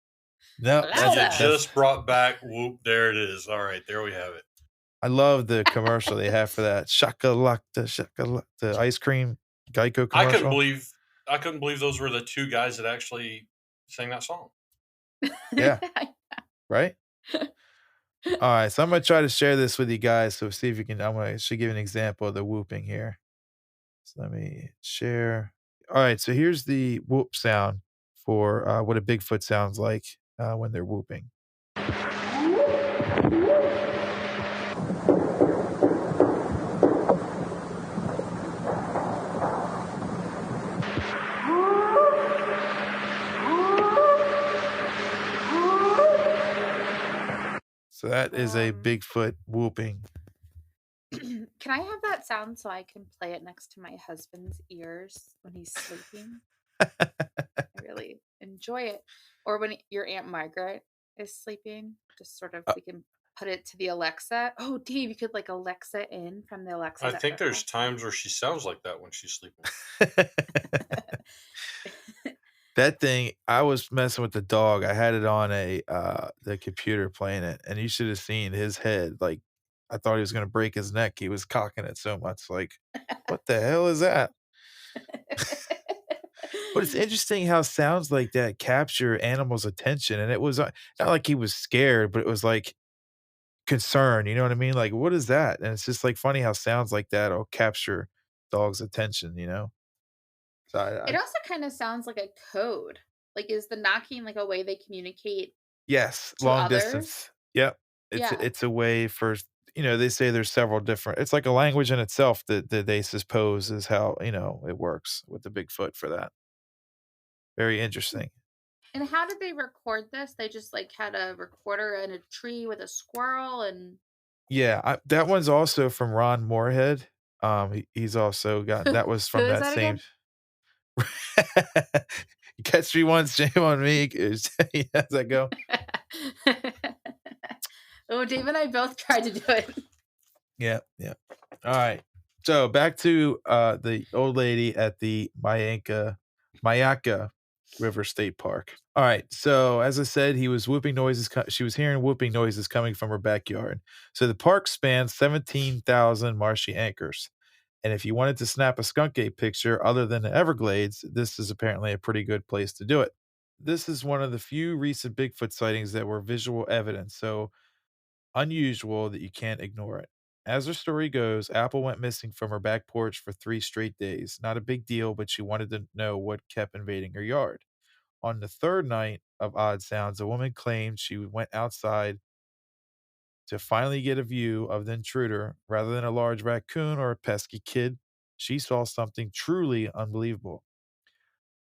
No, You Louder. just brought back whoop. There it is. All right, there we have it. I love the commercial they have for that shakalaka, the ice cream Geico I couldn't commercial. believe I couldn't believe those were the two guys that actually sang that song. Yeah, right? Alright, so I'm gonna try to share this with you guys, so see if you can. Should give an example of the whooping here. So let me share. Alright, so here's the whoop sound for, what a Bigfoot sounds like, when they're whooping. So that is a Bigfoot whooping. Can I have that sound so I can play it next to my husband's ears when he's sleeping? I really enjoy it. Or when your Aunt Margaret is sleeping, just sort of we can put it to the Alexa. Oh, Dave, you could like Alexa in from the Alexa. I think there's times where she sounds like that when she's sleeping. That thing, I was messing with the dog. I had it on the computer playing it, and you should have seen his head. Like, I thought he was gonna break his neck. He was cocking it so much, like, "What the hell is that?" But it's interesting how sounds like that capture animals' attention, and it was, not like he was scared, but it was, like, concerned, you know what I mean? Like, "What is that?" And it's just, like, funny how sounds like that'll capture dogs' attention, you know? So It also kind of sounds like a code. Like, is the knocking like a way they communicate Yes, to long others? distance. Yep. Yeah. It's a way for, they say there's several different, it's like a language in itself that they suppose is how, it works with the Bigfoot for that. Very interesting. And how did they record this? They just like had a recorder in a tree with a squirrel and Yeah, that one's also from Ron Moorhead. He's also got who that was who from is that that same again? Catch me once, shame on me. How's that go? Oh, Dave and I both tried to do it. Yeah, yeah. Alright. So, back to, the old lady at the Mayaca River State Park. Alright, so, as I said, she was hearing whooping noises coming from her backyard. So, the park spans 17,000 marshy acres, and if you wanted to snap a skunk ape picture other than the Everglades, this is apparently a pretty good place to do it. This is one of the few recent Bigfoot sightings that were visual evidence, so unusual that you can't ignore it. As her story goes, Apple went missing from her back porch for 3 straight days. Not a big deal, but she wanted to know what kept invading her yard. On the third night of odd sounds, a woman claimed she went outside to finally get a view of the intruder. Rather than a large raccoon or a pesky kid, she saw something truly unbelievable.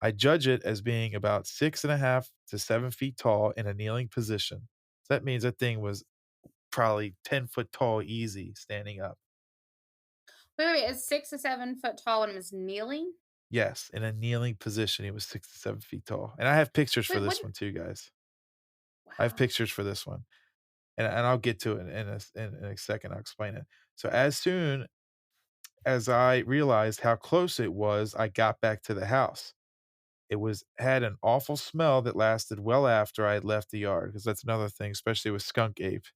I judge it as being about 6.5 to 7 feet tall in a kneeling position. So that means that thing was probably 10 foot tall, easy, standing up. Wait. Is 6 to 7 foot tall and was kneeling? Yes, in a kneeling position, he was 6 to 7 feet tall, and I have pictures for Wait, what? this one too, guys. I have Wow. pictures for this one, and I'll get to it in a second. I'll explain it. So as soon as I realized how close it was, I got back to the house. It had an awful smell that lasted well after I had left the yard, because that's another thing, especially with skunk ape,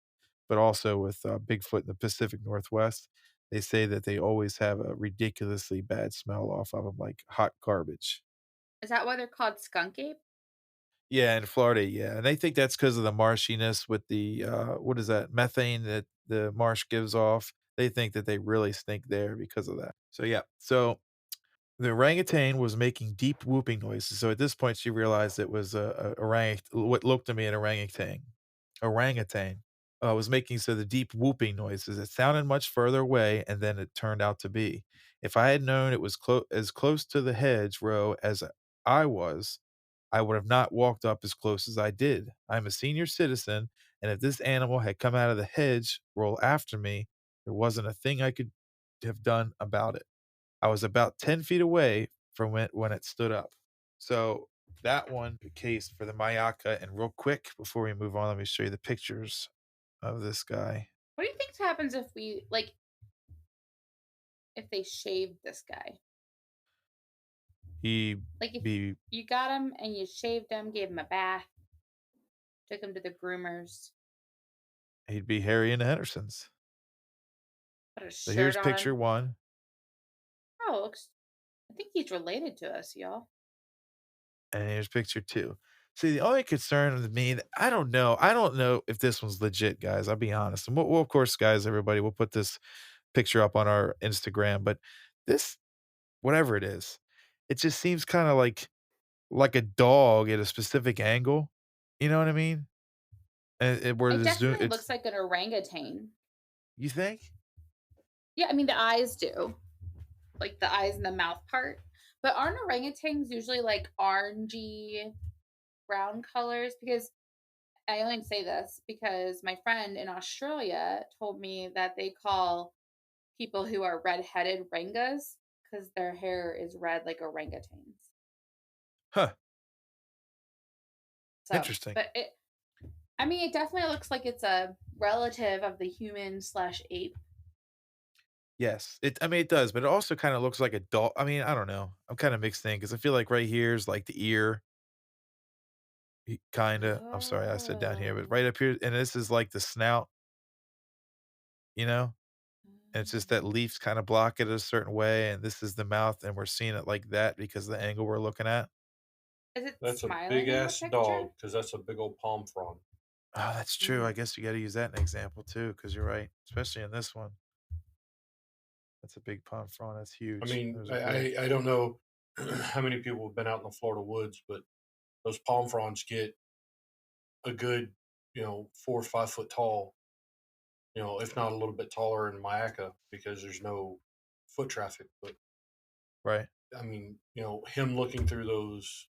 but also with, Bigfoot in the Pacific Northwest. They say that they always have a ridiculously bad smell off of them, like hot garbage. Is that why they're called skunk ape? Yeah, in Florida, yeah, and they think that's because of the marshiness with the, what is that, methane that the marsh gives off. They think that they really stink there because of that. So, yeah. So the orangutan was making deep whooping noises, so at this point, she realized it was a what looked to me an orangutan. Orangutan. was making so the deep whooping noises. It sounded much further away, and then it turned out to be. If I had known it was as close to the hedge row as I was, I would have not walked up as close as I did. I'm a senior citizen, and if this animal had come out of the hedge roll after me, there wasn't a thing I could have done about it. I was about 10 feet away from when it stood up. So that one, the case for the Mayaka. And real quick, before we move on, let me show you the pictures of this guy. What do you think happens if we like if they shaved this guy? He Like if be you got him and you shaved him, gave him a bath, took him to the groomers, he'd be Harry and the Hendersons. put a So shirt here's on picture him. one, Oh, looks. I think he's related to us, y'all. and here's picture two. See, the only concern with me, I don't know. I don't know if this one's legit, guys. I'll be honest. And we'll of course, guys, everybody, we'll put this picture up on our Instagram. But this, whatever it is, it just seems kind of like a dog at a specific angle. You know what I mean? And where It the zoom, definitely it's looks like an orangutan. you think? Yeah, I mean the eyes do, like the eyes and the mouth part. But aren't orangutans usually like orangey brown colors? Because I only say this because my friend in Australia told me that they call people who are red-headed rangas because their hair is red like orangutans. Huh? So, Interesting. but I mean, it definitely looks like it's a relative of the human slash ape. Yes. I mean, it does, but it also kind of looks like a dog. I mean, I don't know. I'm kind of mixed in because I feel like right here is like the ear, kind of. I'm sorry, I said down here, but Oh. right up here, and this is like the snout. You know, and it's just that Mm. leaves kind of block it a certain way, and this is the mouth, and we're seeing it like that because of the angle we're looking at. Is it That's a big smiling in the ass picture? dog because that's a big old palm frond. Oh, that's true. I Mm. guess you got to use that in example too, because you're right, especially in this one. That's a big palm frond. That's I huge. mean, There's a bull. I don't know how many people have been out in the Florida woods, but those palm fronds get a good, 4 or 5 foot tall, if not a little bit taller in Mayaca because there's no foot traffic. But Right. I mean, him looking through those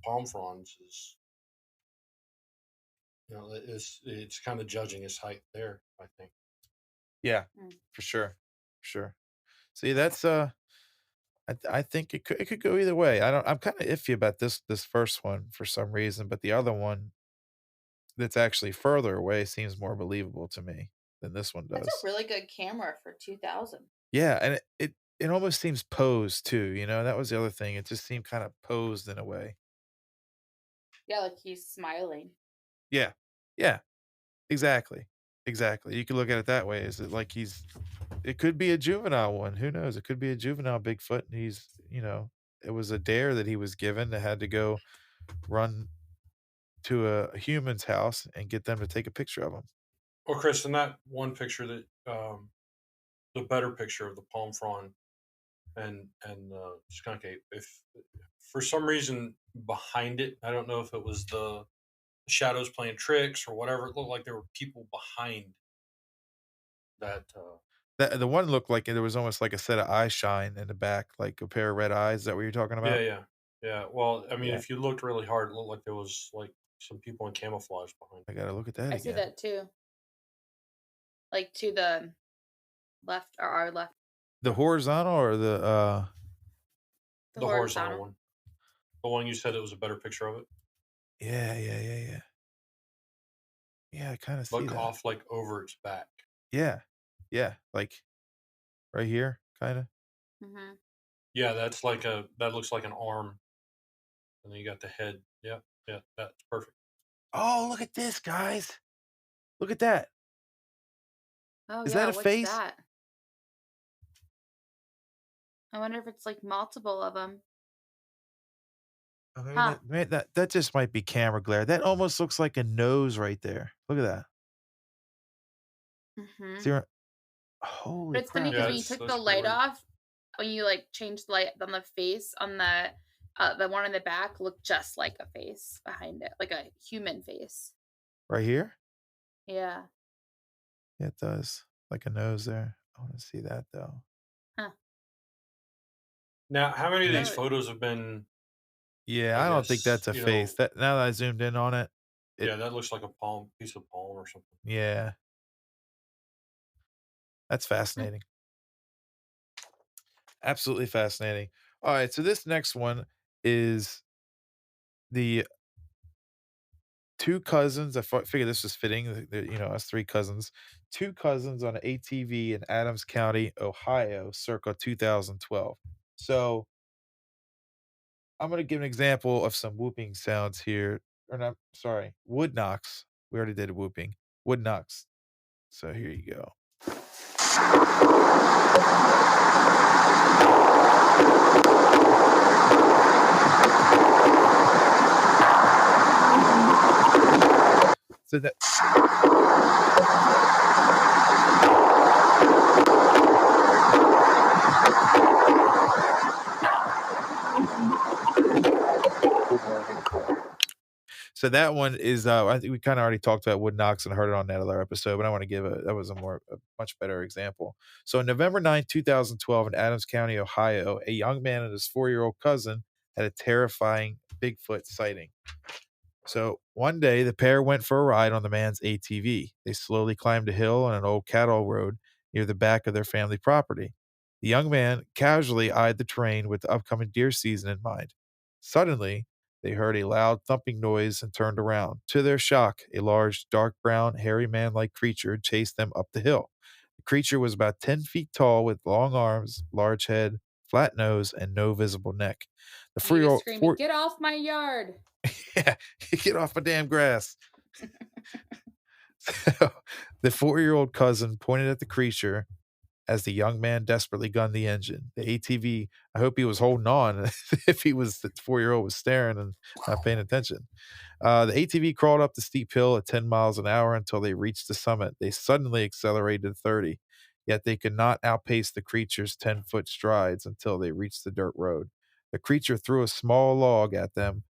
palm fronds is, it's kind of judging his height there, I think. Yeah, Mm. for sure. For sure. See, that's I think it could go either way. I'm kind of iffy about this first one for some reason, but the other one that's actually further away seems more believable to me than this one That's a does. really good camera for 2000. Yeah, and it almost seems posed too, that was the other thing. It just seemed kind of posed in a way. Yeah, like he's smiling. Yeah. Yeah, exactly. Exactly. You could look at it that way. Is it like it could be a juvenile one. Who knows? It could be a juvenile Bigfoot and it was a dare that he was given that had to go run to a human's house and get them to take a picture of him. Well, Chris, in that one picture that the better picture of the palm frond and the skunk ape, if for some reason behind it, I don't know if it was the shadows playing tricks or whatever, it looked like there were people behind that. The one looked like there was almost like a set of eye shine in the back, like a pair of red eyes. Is that what you're talking Yeah, about? yeah, yeah. Well, I mean, Yeah. if you looked really hard, it looked like there was like some people in camouflage behind. I gotta look at that I see again. that too. Like to the left or our left, The horizontal or the The horizontal horizontal. one, the one you said it was a better picture of it. yeah, yeah, yeah, yeah. Yeah, I kinda see Look that. off like over its back. Yeah. Yeah, like right here, kinda. Hmm. Yeah, that looks like an arm, and then you got the head. Yeah, yeah, that's perfect. Oh, look at this, guys. Look at that. Oh Is that yeah, a what's face? that? I wonder if it's like multiple of them. Oh, maybe Huh. that just might be camera glare. That almost looks like a nose right there. Look at that. Hmm. See where holy But it's funny crap. because Yeah, when you took the that's pretty light weird. off, when you like changed the light on the face on the one in the back looked just like a face behind it, like a human face. Right here? Yeah. Yeah, it does. Like a nose there. I want to see that though. Huh. Now, how many of Yeah. these Oh, photos have been, Yeah, I I don't think guess, that's a face. That now that I zoomed in on it, it yeah, that looks like a piece of palm or something. yeah, that's hmm. fascinating. Absolutely fascinating. All right, so this next one is the two cousins. Figure this was fitting. Us three cousins, two cousins on an ATV in Adams County, Ohio, circa 2012. So I'm going to give an example of some whooping sounds here. Or not, sorry, wood knocks. We already did whooping. Wood knocks. So here you go. So that So that one is, I think we kind of already talked about wood knocks and heard it on that other episode, but I want to that was a much better example. So on November 9th, 2012, in Adams County, Ohio, a young man and his 4-year-old cousin had a terrifying Bigfoot sighting. So one day, the pair went for a ride on the man's ATV. They slowly climbed a hill on an old cattle road near the back of their family property. The young man casually eyed the terrain with the upcoming deer season in mind. Suddenly, they heard a loud thumping noise and turned around. To their shock, a large, dark brown, hairy man like creature chased them up the hill. The creature was about 10 feet tall with long arms, large head, flat nose, and no visible neck. The And he was screaming, four "Get off my yard!" yeah, get off my damn grass. So, the 4-year-old cousin pointed at the creature as the young man desperately gunned the engine. The ATV, I hope he was holding on if the 4-year-old was staring and not paying attention. The ATV crawled up the steep hill at 10 miles an hour until they reached the summit. They suddenly accelerated to 30, yet they could not outpace the creature's 10-foot strides until they reached the dirt road. The creature threw a small log at them,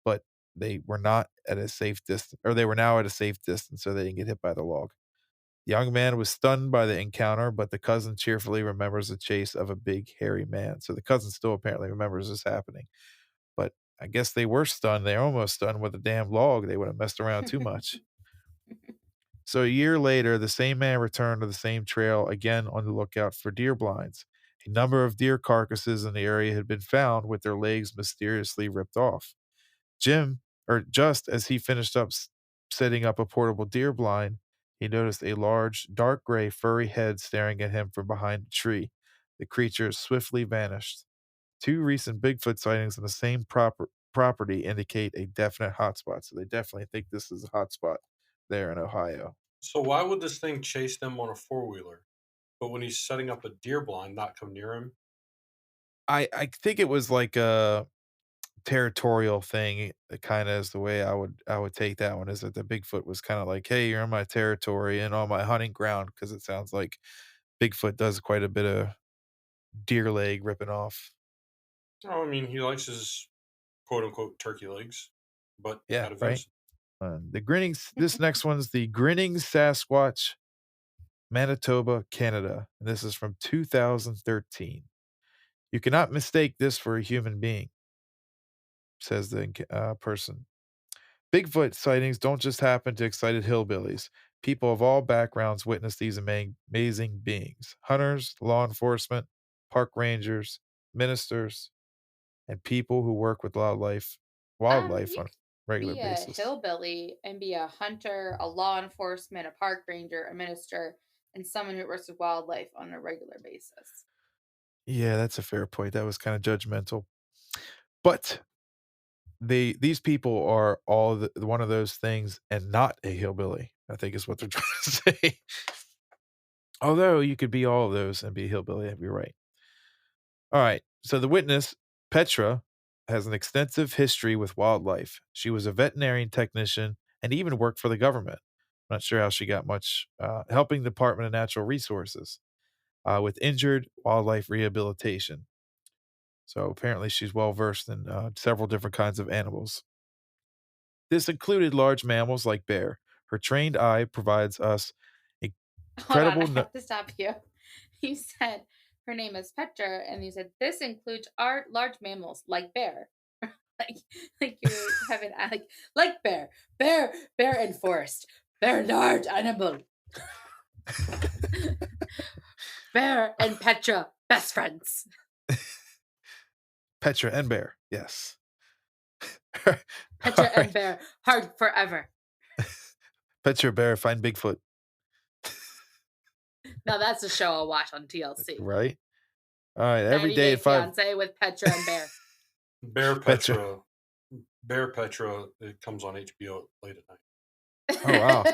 but they were not at a safe distance, or they were now at a safe distance, so they didn't get hit by the log. The young man was stunned by the encounter, but the cousin cheerfully remembers the chase of a big, hairy man. So the cousin still apparently remembers this happening. But I guess they were stunned. They're almost stunned with a damn log. They would have messed around too much. So a year later, the same man returned to the same trail, again on the lookout for deer blinds. A number of deer carcasses in the area had been found with their legs mysteriously ripped off. Just as he finished up setting up a portable deer blind, he noticed a large, dark gray, furry head staring at him from behind a tree. The creature swiftly vanished. Two recent Bigfoot sightings on the same property indicate a definite hotspot. So they definitely think this is a hotspot there in Ohio. So why would this thing chase them on a four-wheeler? But when he's setting up a deer blind, not come near him? I think it was like a territorial thing. Kind of is the way I would take that one. Is that the Bigfoot was kind of like, hey, you're in my territory and on my hunting ground, because it sounds like Bigfoot does quite a bit of deer leg ripping off. Oh, I mean, he likes his quote-unquote turkey legs, but Yeah, out of right. venison. This next one's the Grinning Sasquatch, Manitoba, Canada. And this is from 2013. You cannot mistake this for a human being, says the person. Bigfoot sightings don't just happen to excited hillbillies. People of all backgrounds witness these amazing beings: hunters, law enforcement, park rangers, ministers, and people who work with wildlife You on a could regular be a basis. hillbilly and be a hunter, a law enforcement, a park ranger, a minister, and someone who works with wildlife on a regular basis. Yeah, that's a fair point. That was kind of judgmental. But these people are all one of those things and not a hillbilly, I think is what they're trying to say. Although you could be all of those and be a hillbilly, you're right. All right. So the witness, Petra, has an extensive history with wildlife. She was a veterinarian technician and even worked for the government. I'm not sure how she got much, helping the Department of Natural Resources with injured wildlife rehabilitation. So apparently she's well versed in several different kinds of animals. This included large mammals like bear. Her trained eye provides us a Hold on, I Credible. No- have to stop you. You said her name is Petra, and you said this includes our large mammals like bear. like like you're having like bear in forest, bear large animal, bear and Petra best friends. Petra and bear. Yes. Petra All and right. bear hard forever. Petra bear find Bigfoot. Now that's a show I'll watch on TLC. Right. All right. 90 Every day Day at 5. Fiance with Petra and bear. Bear Petra. Petra. Bear Petra. It comes on HBO late at night. Oh wow.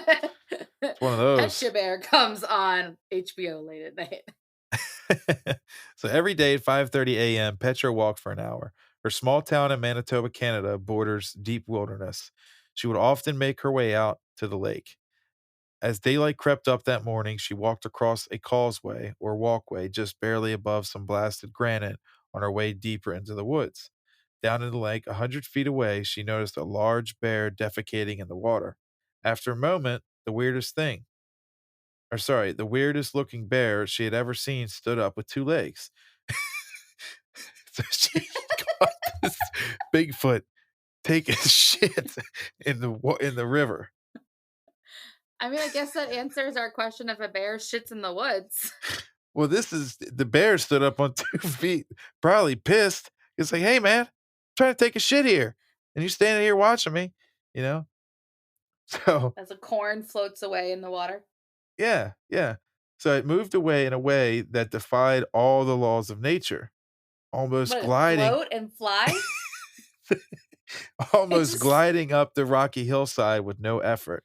It's one of those. Petra Bear comes on HBO late at night. So every day at 5:30 a.m., Petra walked for an hour. Her small town in Manitoba, Canada, borders deep wilderness. She would often make her way out to the lake. As daylight crept up that morning, she walked across a causeway or walkway just barely above some blasted granite on her way deeper into the woods. Down in the lake, 100 feet away, she noticed a large bear defecating in the water. After a moment, the weirdest looking bear she had ever seen stood up with 2 legs. So she caught this Bigfoot taking shit in the river. I mean, I guess that answers our question if a bear shits in the woods. Well, the bear stood up on 2 feet, probably pissed. It's like, hey man, I'm trying to take a shit here, and you standing here watching me, you know. So As a corn floats away in the water. yeah, yeah. So it moved away in a way that defied all the laws of nature, almost What, gliding, float and fly? almost just- gliding up the rocky hillside with no effort.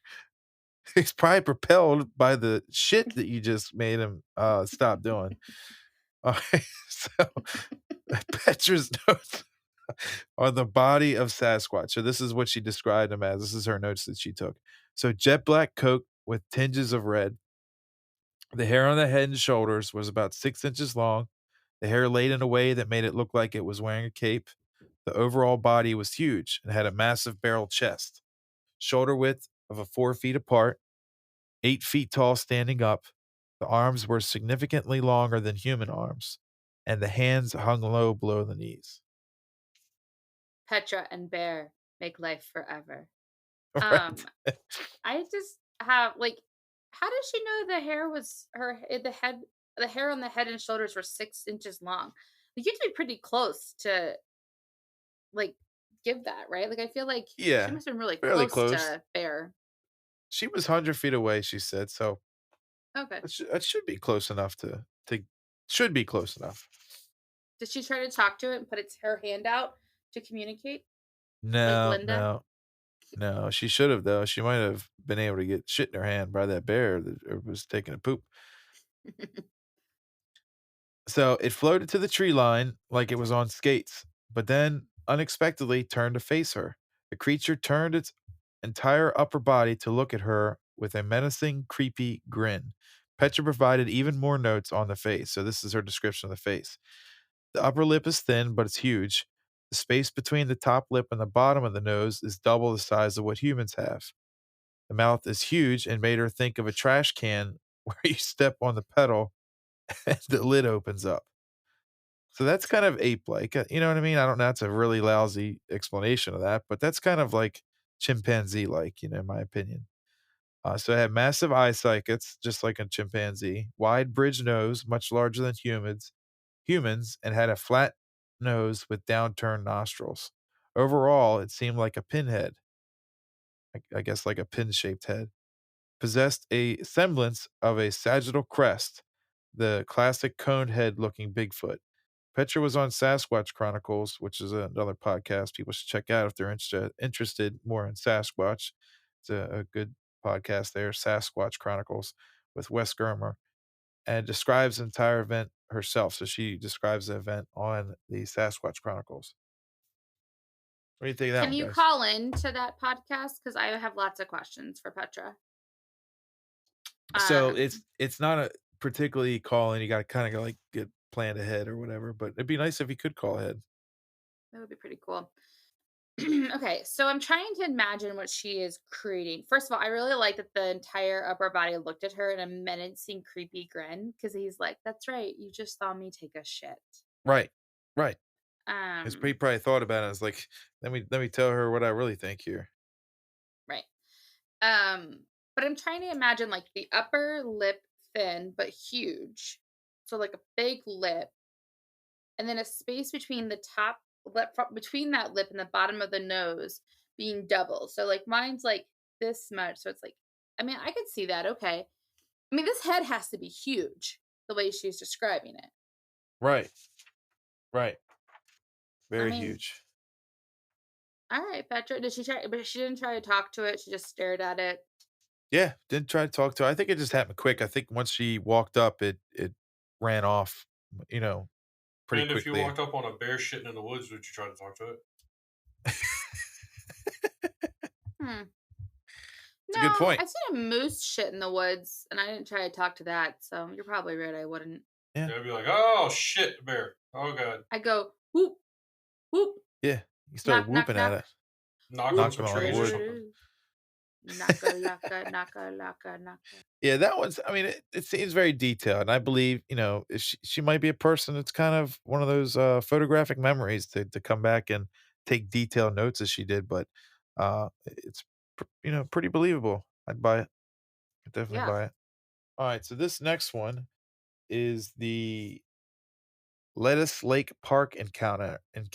He's probably propelled by the shit that you just made him stop doing. Alright, so Petra's notes on the body of Sasquatch. So this is what she described him as. This is her notes that she took. So jet black coat with tinges of red. The hair on the head and shoulders was about 6 inches long. The hair laid in a way that made it look like it was wearing a cape. The overall body was huge and had a massive barrel chest. Shoulder width of 4 feet apart, 8 feet tall standing up. The arms were significantly longer than human arms, and the hands hung low below the knees. Petra and bear make life forever. Right. I just have how does she know the hair was the hair on the head and shoulders were 6 inches long? Like, you'd be pretty close to like give that, right? Like, I feel like she Yeah, must have been really fairly close close. to bear. She was 100 feet away, she said, so Okay. that should be close enough to should be close enough. Did she try to talk to it and put her hand out to communicate? Like No, Linda? no, she should have, though. She might have been able to get shit in her hand by that bear that was taking a poop. So it floated to the tree line like it was on skates, but then unexpectedly turned to face her. The creature turned its entire upper body to look at her with a menacing, creepy grin. Petra provided even more notes on the face. So this is her description of the face. The upper lip is thin, but it's huge. The space between the top lip and the bottom of the nose is double the size of what humans have. The mouth is huge and made her think of a trash can where you step on the pedal and the lid opens up. So that's kind of ape-like, you know what I mean? I don't know, that's a really lousy explanation of that, but that's kind of like chimpanzee-like, in my opinion. So it had massive eye sockets, just like a chimpanzee, wide bridge nose, much larger than humans, and had a flat nose with downturned nostrils. Overall, it seemed like a pinhead. I guess like a pin-shaped head. Possessed a semblance of a sagittal crest, the classic coned head looking Bigfoot. Petra was on Sasquatch Chronicles, which is another podcast people should check out if they're interested more in Sasquatch. It's a good podcast there, Sasquatch Chronicles with Wes Germer, and describes the entire event herself. So she describes the event on the Sasquatch Chronicles. What do you think of that Can one, you guys? call in to that podcast? Because I have lots of questions for Petra. So it's not a particularly call in. You got to kind of like get planned ahead or whatever. But it'd be nice if you could call ahead. That would be pretty cool. Okay, so I'm trying to imagine what she is creating. First of all, I really like that the entire upper body looked at her in a menacing, creepy grin because he's like, "That's right, you just saw me take a shit." Right. Right. He Um, probably thought about it. It's like, let me tell her what I really think here. right. But I'm trying to imagine like the upper lip thin but huge, so like a big lip, and then a space between the top lip, between that lip and the bottom of the nose being double. So like mine's like this much, so it's like, I mean, I could see that. Okay, I mean, this head has to be huge the way she's describing it. Right. Right. I Very mean, huge. all right, Petra. Did she try? But she didn't try to talk to it. She just stared at it. Yeah, did try to talk to her. I think it just happened quick. I think once she walked up, it ran off, you know, pretty And if you quickly. walked up on a bear shitting in the woods, would you try to talk to it? Hmm. It's a good No, point. I've seen a moose shit in the woods, and I didn't try to talk to that. So you're probably right. I wouldn't. Yeah. Yeah, I'd be like, oh shit, bear. Oh god. I go whoop whoop, Yeah. You started knock knock whooping at knock, it, Knock on whoop. some knocking on trees or wood. something. Naka laka naka laka naka. Yeah, that one's I mean, it seems very detailed, and I believe, she might be a person that's kind of one of those, photographic memories to come back and take detailed notes as she did, but, it's pretty believable. I'd buy it. I'd definitely Yeah. buy it. Alright, so this next one is the Lettuce Lake Park encounter, and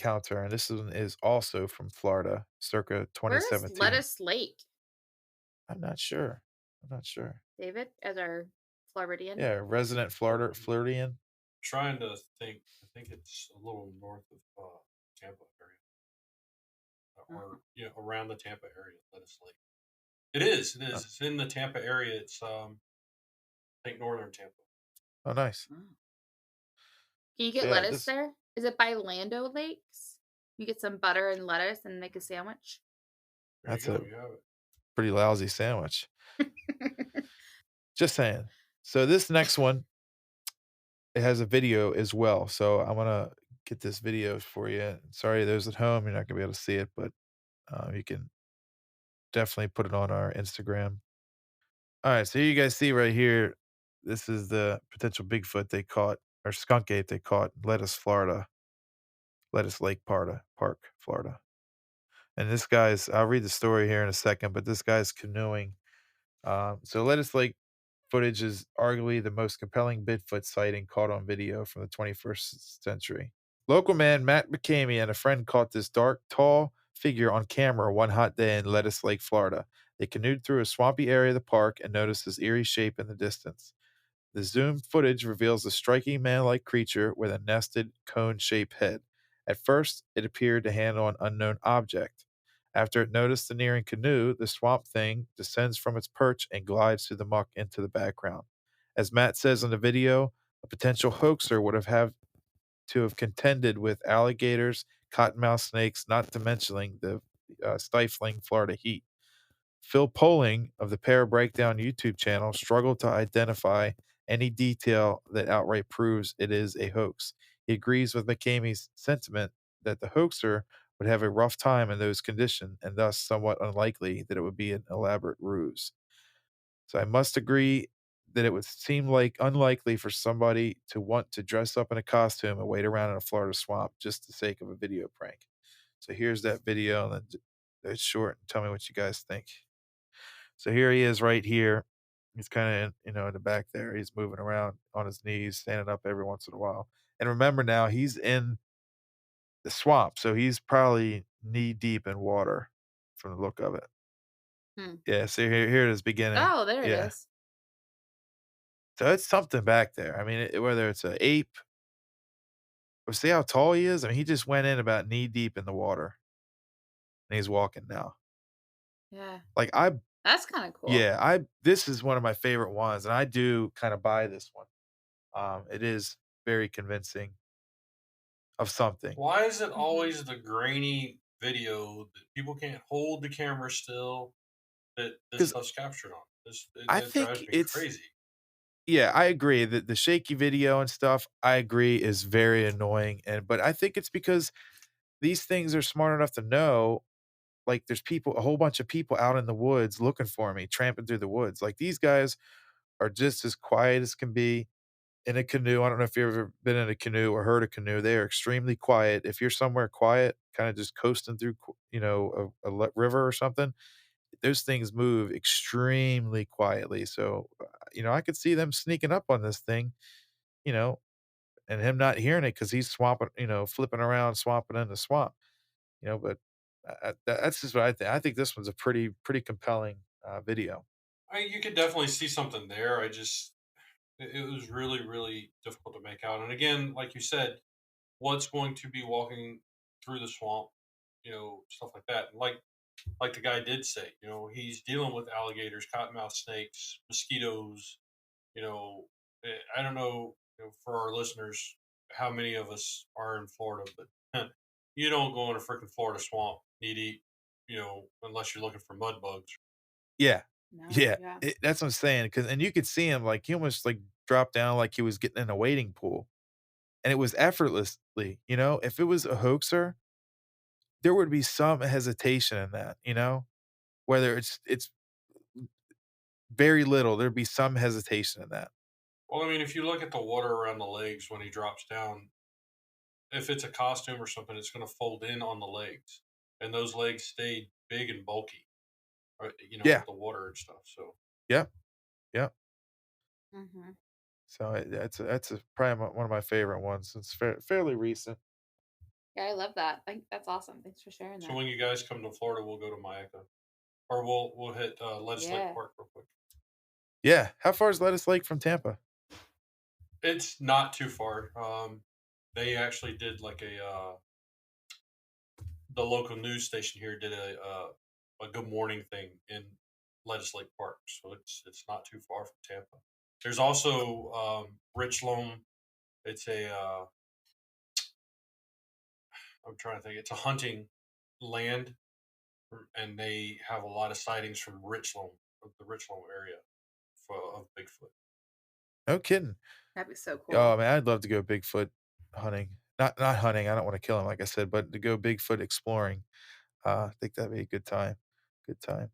this one is also from Florida, circa Where is 2017. Lettuce Lake, I'm not sure. I'm not sure. David, as our Floridian? Yeah, resident Floridian. Trying to think. I think it's a little north of Tampa area, or Oh. around the Tampa area. Lettuce Lake. It is. It Oh, is. It's in the Tampa area. It's I think northern Tampa. oh, nice. Oh. Can you So, get yeah, lettuce this there? Is it by Lando Lakes? You get some butter and lettuce and make a sandwich. There you that's go. a You have it. pretty lousy sandwich. Just saying. So this next one, it has a video as well. So I'm gonna get this video for you. Sorry, those at home, you're not gonna be able to see it, but you can definitely put it on our Instagram. All right, so you guys see right here, this is the potential Bigfoot they caught or skunk ape they caught in Lettuce Lake Park, Florida. And this guy's I'll read the story here in a second, but this guy's canoeing. So Lettuce Lake footage is arguably the most compelling Bigfoot sighting caught on video from the 21st century. Local man Matt McCamey and a friend caught this dark, tall figure on camera one hot day in Lettuce Lake, Florida. They canoed through a swampy area of the park and noticed this eerie shape in the distance. The zoom footage reveals a striking man-like creature with a nested, cone-shaped head. At first, it appeared to handle an unknown object. After it noticed the nearing canoe, the swamp thing descends from its perch and glides through the muck into the background. As Matt says in the video, a potential hoaxer would have to have contended with alligators, cottonmouth snakes, not to mentioning the stifling Florida heat. Phil Poling of the Para Breakdown YouTube channel struggled to identify any detail that outright proves it is a hoax. He agrees with McCamey's sentiment that the hoaxer would have a rough time in those conditions and thus somewhat unlikely that it would be an elaborate ruse. So I must agree that it would seem like unlikely for somebody to want to dress up in a costume and wait around in a Florida swamp just the sake of a video prank. So here's that video, and then it's short. Tell me what you guys think. So here he is right here. He's kind of, in the back there. He's moving around on his knees, standing up every once in a while. And remember now, he's in the swamp, so he's probably knee deep in water from the look of it. Hmm. Yeah, so here it is beginning. Oh, there it Yeah. is. So it's something back there. I mean, whether it's an ape or see how tall he is. I mean, he just went in about knee deep in the water and he's walking now. Yeah. Like That's kind of cool. yeah, this is one of my favorite ones, and I do kind of buy this one. It is very convincing of something. Why is it Mhm. always the grainy video that people can't hold the camera still that this Because stuff's captured on? This I it drives think me it's crazy. yeah, I agree that the shaky video and stuff, I agree is very annoying, but I think it's because these things are smart enough to know like there's people, a whole bunch of people out in the woods looking for me, tramping through the woods. Like these guys are just as quiet as can be in a canoe. I don't know if you've ever been in a canoe or heard a canoe. They are extremely quiet. If you're somewhere quiet, kind of just coasting through, river or something, those things move extremely quietly. So, I could see them sneaking up on this thing, you know, and him not hearing it because he's swamping, flipping around, swamping in the swamp, but that's just what I think. I think this one's a pretty compelling video. You could definitely see something there. It was really, really difficult to make out. And again, like you said, what's going to be walking through the swamp, stuff like that. And like the guy did say, he's dealing with alligators, cottonmouth snakes, mosquitoes. I don't know, for our listeners how many of us are in Florida, but you don't go in a freaking Florida swamp knee deep, unless you're looking for mud bugs. Yeah. No, Yeah. yeah. That's what I'm saying. And you could see him, like, he almost, like, dropped down like he was getting in a wading pool, and it was effortlessly, If it was a hoaxer, there would be some hesitation in that, Whether it's very little, there'd be some hesitation in that. Well, I mean, if you look at the water around the legs when he drops down, if it's a costume or something, it's going to fold in on the legs, and those legs stay big and bulky, right? Yeah. With the water and stuff. So Yep. Yep. Mhm. So, that's probably one of my favorite ones. It's fairly recent. Yeah, I love that. I think that's awesome. Thanks for sharing so that. when you guys come to Florida, we'll go to Mayaca, or we'll hit Lettuce Lake Yeah. Park real quick. Yeah. How far is Lettuce Lake from Tampa? It's not too far. They actually did like the local news station here did a good morning thing in Lettuce Lake Park, so it's not too far from Tampa. There's also Rich Loam. It's a I'm trying to think. It's a hunting land, and they have a lot of sightings from Richland, the Richland area of Bigfoot. No kidding. That'd be so Oh, cool. man, I'd love to go Bigfoot hunting. Not hunting, I don't wanna kill him, like I said, but to go Bigfoot exploring. I think that'd be a good time. Good time.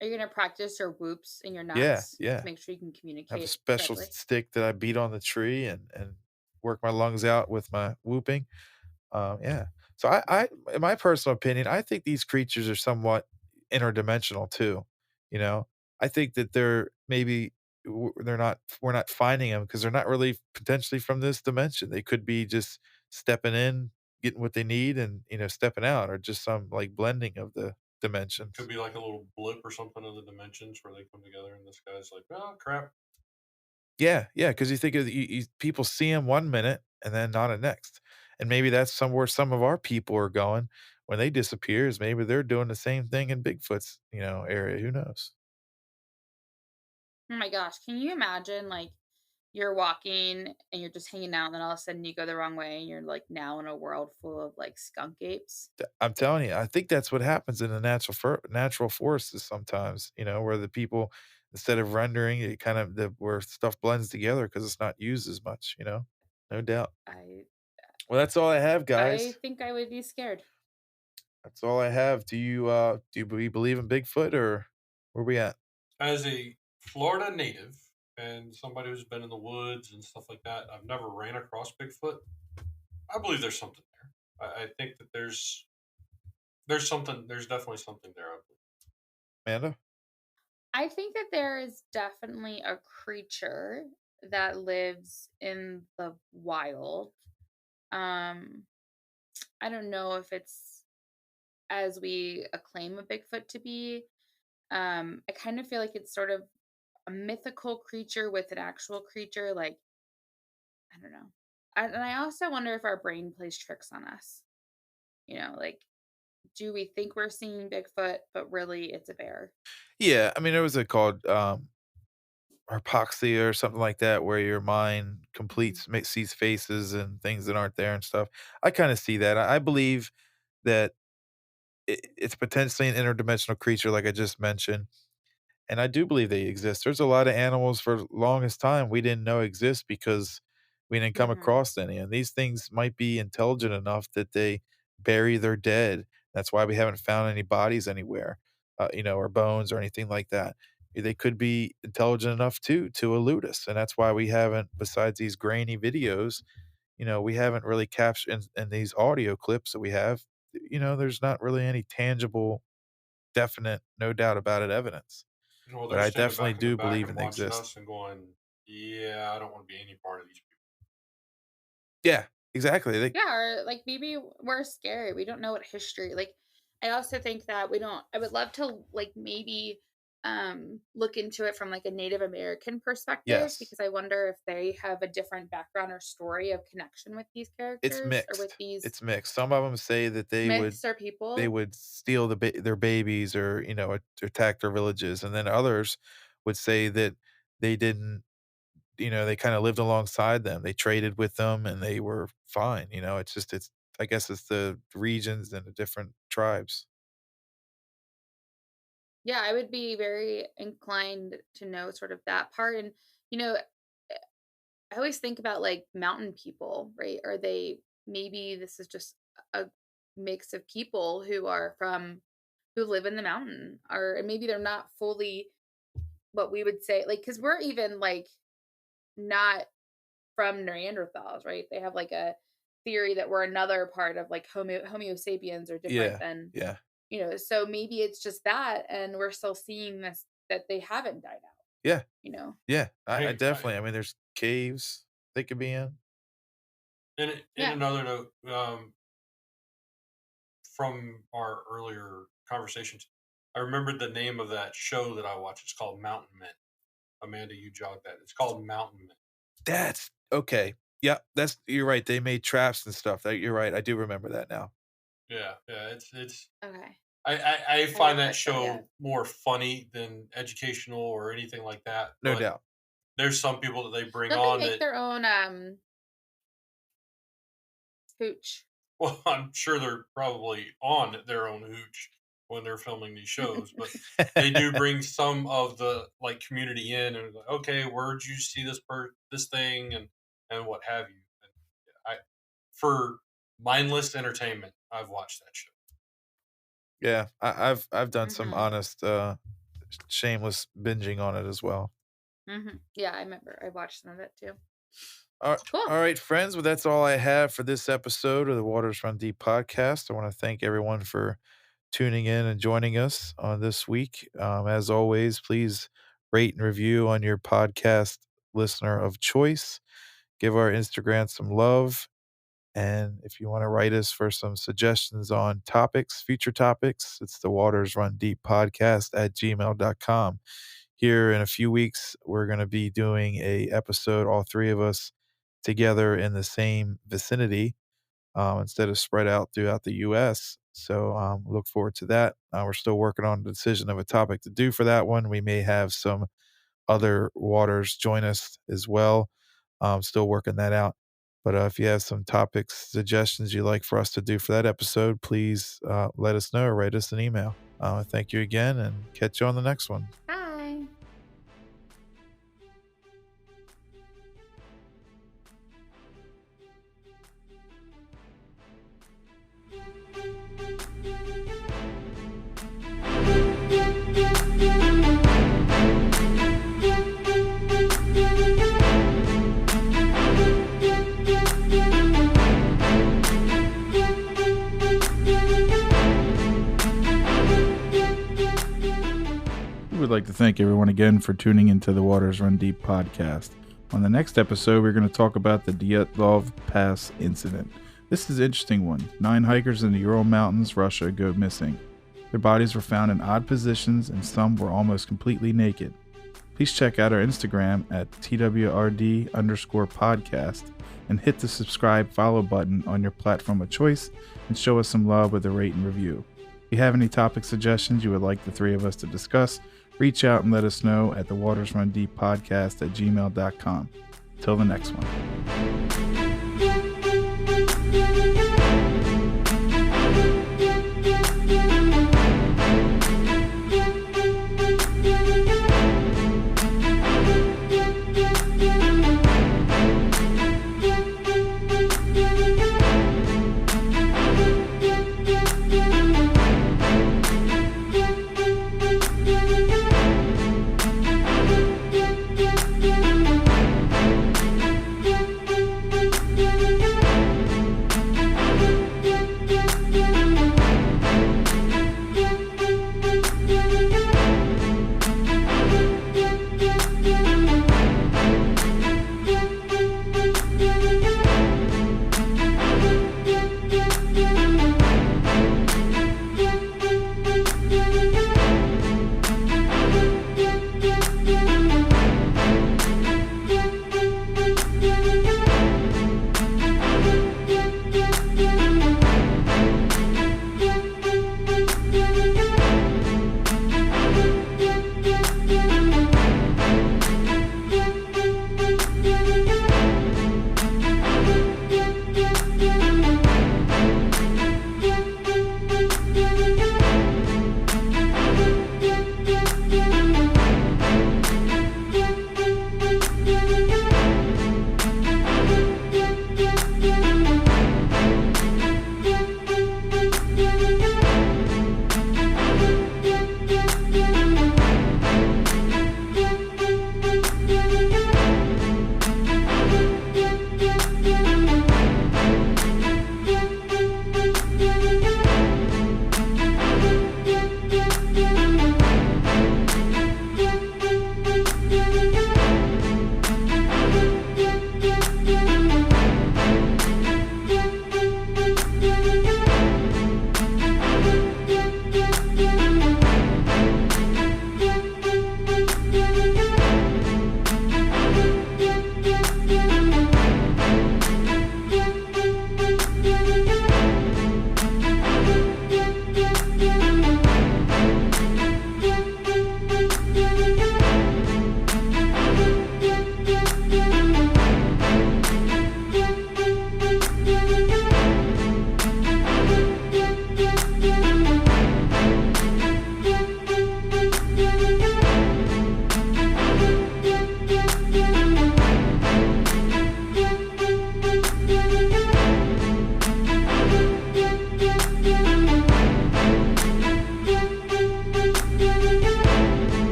Are you gonna practice your whoops and your Yeah, knocks to yeah. make sure you can Have a communicate special correctly? stick that I beat on the tree and work my lungs out with my whooping. Yeah. So in my personal opinion, I think these creatures are somewhat interdimensional too. You know, I think that they're maybe they're not we're not finding them because they're not really potentially from this dimension. They could be just stepping in, getting what they need, and stepping out, or just some like blending of the Could dimensions. be like a little blip or something of the dimensions where they come together, and this guy's like, "Oh crap!" Yeah, yeah, because you think of people see them one minute and then not the next, and maybe that's somewhere some of our people are going when they disappear. Is maybe they're doing the same thing in Bigfoot's area. Who knows? Oh my gosh, can you imagine like you're walking and you're just hanging out, and then all of a sudden you go the wrong way and you're like now in a world full of like skunk apes? I'm telling you, I think that's what happens in the natural forests sometimes. Where the people, instead of rendering, it kind of where stuff blends together because it's not used as much. No doubt. I Well, that's all I have, I guys. think I would be scared. That's all I have. Do you believe in Bigfoot, or where we at? As a Florida native and somebody who's been in the woods and stuff like that, I've never ran across Bigfoot. I believe there's something there. I think that there's something. There's definitely something there. I believe. Amanda? I think that there is definitely a creature that lives in the wild. Um, I don't know if it's as we acclaim a Bigfoot to be. I kind of feel like it's sort of a mythical creature with an actual creature. Like, I don't know. And I also wonder if our brain plays tricks on us. Like, do we think we're seeing Bigfoot, but really it's a bear? Yeah, I mean, there was a called, hypoxia or something like that, where your mind Mhm. sees faces and things that aren't there and stuff. I kinda see that. I believe that it's potentially an interdimensional creature like I just mentioned, and I do believe they exist. There's a lot of animals for the longest time we didn't know exist because we didn't come Mhm. across any, and these things might be intelligent enough that they bury their dead, That's why we haven't found any bodies anywhere, or bones or anything like that. They could be intelligent enough to elude us, and that's why we haven't, besides these grainy videos, we haven't really captured in these audio clips that we have. There's not really any tangible, definite, no doubt about it evidence. Well, But they're I standing definitely back in the do back believe and in they watching exist. us and going, "Yeah, I don't want to be any part of these people." Yeah, exactly. Yeah, or like maybe we're scary. We don't know what history. Like I also think that we don't I would love to like maybe look into it from like a Native American perspective Yes, because I wonder if they have a different background or story of connection with these it's characters or with mixed. these It's mixed. Some of them say that myths or they people. would steal their babies, or attack their villages, and then others would say that they didn't. They kind of lived alongside them. They traded with them, and they were fine. It's I guess it's the regions and the different tribes. Yeah, I would be very inclined to know sort of that part. And, you know, I always think about like mountain people, right? Are they maybe this is just a mix of people who live in the mountain, or and maybe they're not fully what we would say, like, because we're even like not from Neanderthals, right? They have like a theory that we're another part of like Homo sapiens are different Yeah, than, yeah, so maybe it's just that, and we're still seeing this that they haven't died out, yeah, you know? yeah. I Hey, definitely. I mean, there's caves they could be in. in Yeah. another note, from our earlier conversations, I remembered the name of that show that I watch. It's called Mountain Men. Amanda, you jogged that. It's called Mountain Men. That's okay. Yeah, you're right. They made traps and stuff. You're right. I do remember that now. Yeah, yeah. It's. Okay. I I find haven't that watched that yet. show more funny than educational or anything like that. No But doubt. there's some people that they bring Don't they on make that. their own hooch? Well, I'm sure they're probably on their own hooch when they're filming these shows, but they do bring some of the like community in and like, okay, where'd you see this thing and what have you. And I for mindless entertainment, I've watched that show. Yeah, I've done some Mhm. honest, shameless binging on it as well. Mhm. Yeah, I remember. I watched some of it too. All Cool. all right, friends. Well, that's all I have for this episode of the Waters Run Deep podcast. I want to thank everyone for tuning in and joining us on this week. As always, please rate and review on your podcast listener of choice. Give our Instagram some love. And if you want to write us for some suggestions on topics, future topics, it's the Waters Run Deep podcast at gmail.com. Here in a few weeks, we're going to be doing a episode, all three of us together in the same vicinity, instead of spread out throughout the U.S. So look forward to that. We're still working on the decision of a topic to do for that one. We may have some other waters join us as well. Still working that out. But if you have some topics, suggestions you'd like for us to do for that episode, please let us know or write us an email. Thank you again, and catch you on the next one. Bye. We would like to thank everyone again for tuning into the Waters Run Deep podcast. On the next episode, we're going to talk about the Dyatlov Pass incident. This is an interesting one. 9 hikers in the Ural Mountains, Russia, go missing. Their bodies were found in odd positions, and some were almost completely naked. Please check out our Instagram at TWRD_podcast and hit the subscribe follow button on your platform of choice and show us some love with a rate and review. If you have any topic suggestions you would like the three of us to discuss, reach out and let us know at the Waters Run Deep podcast at gmail.com. Till the next one.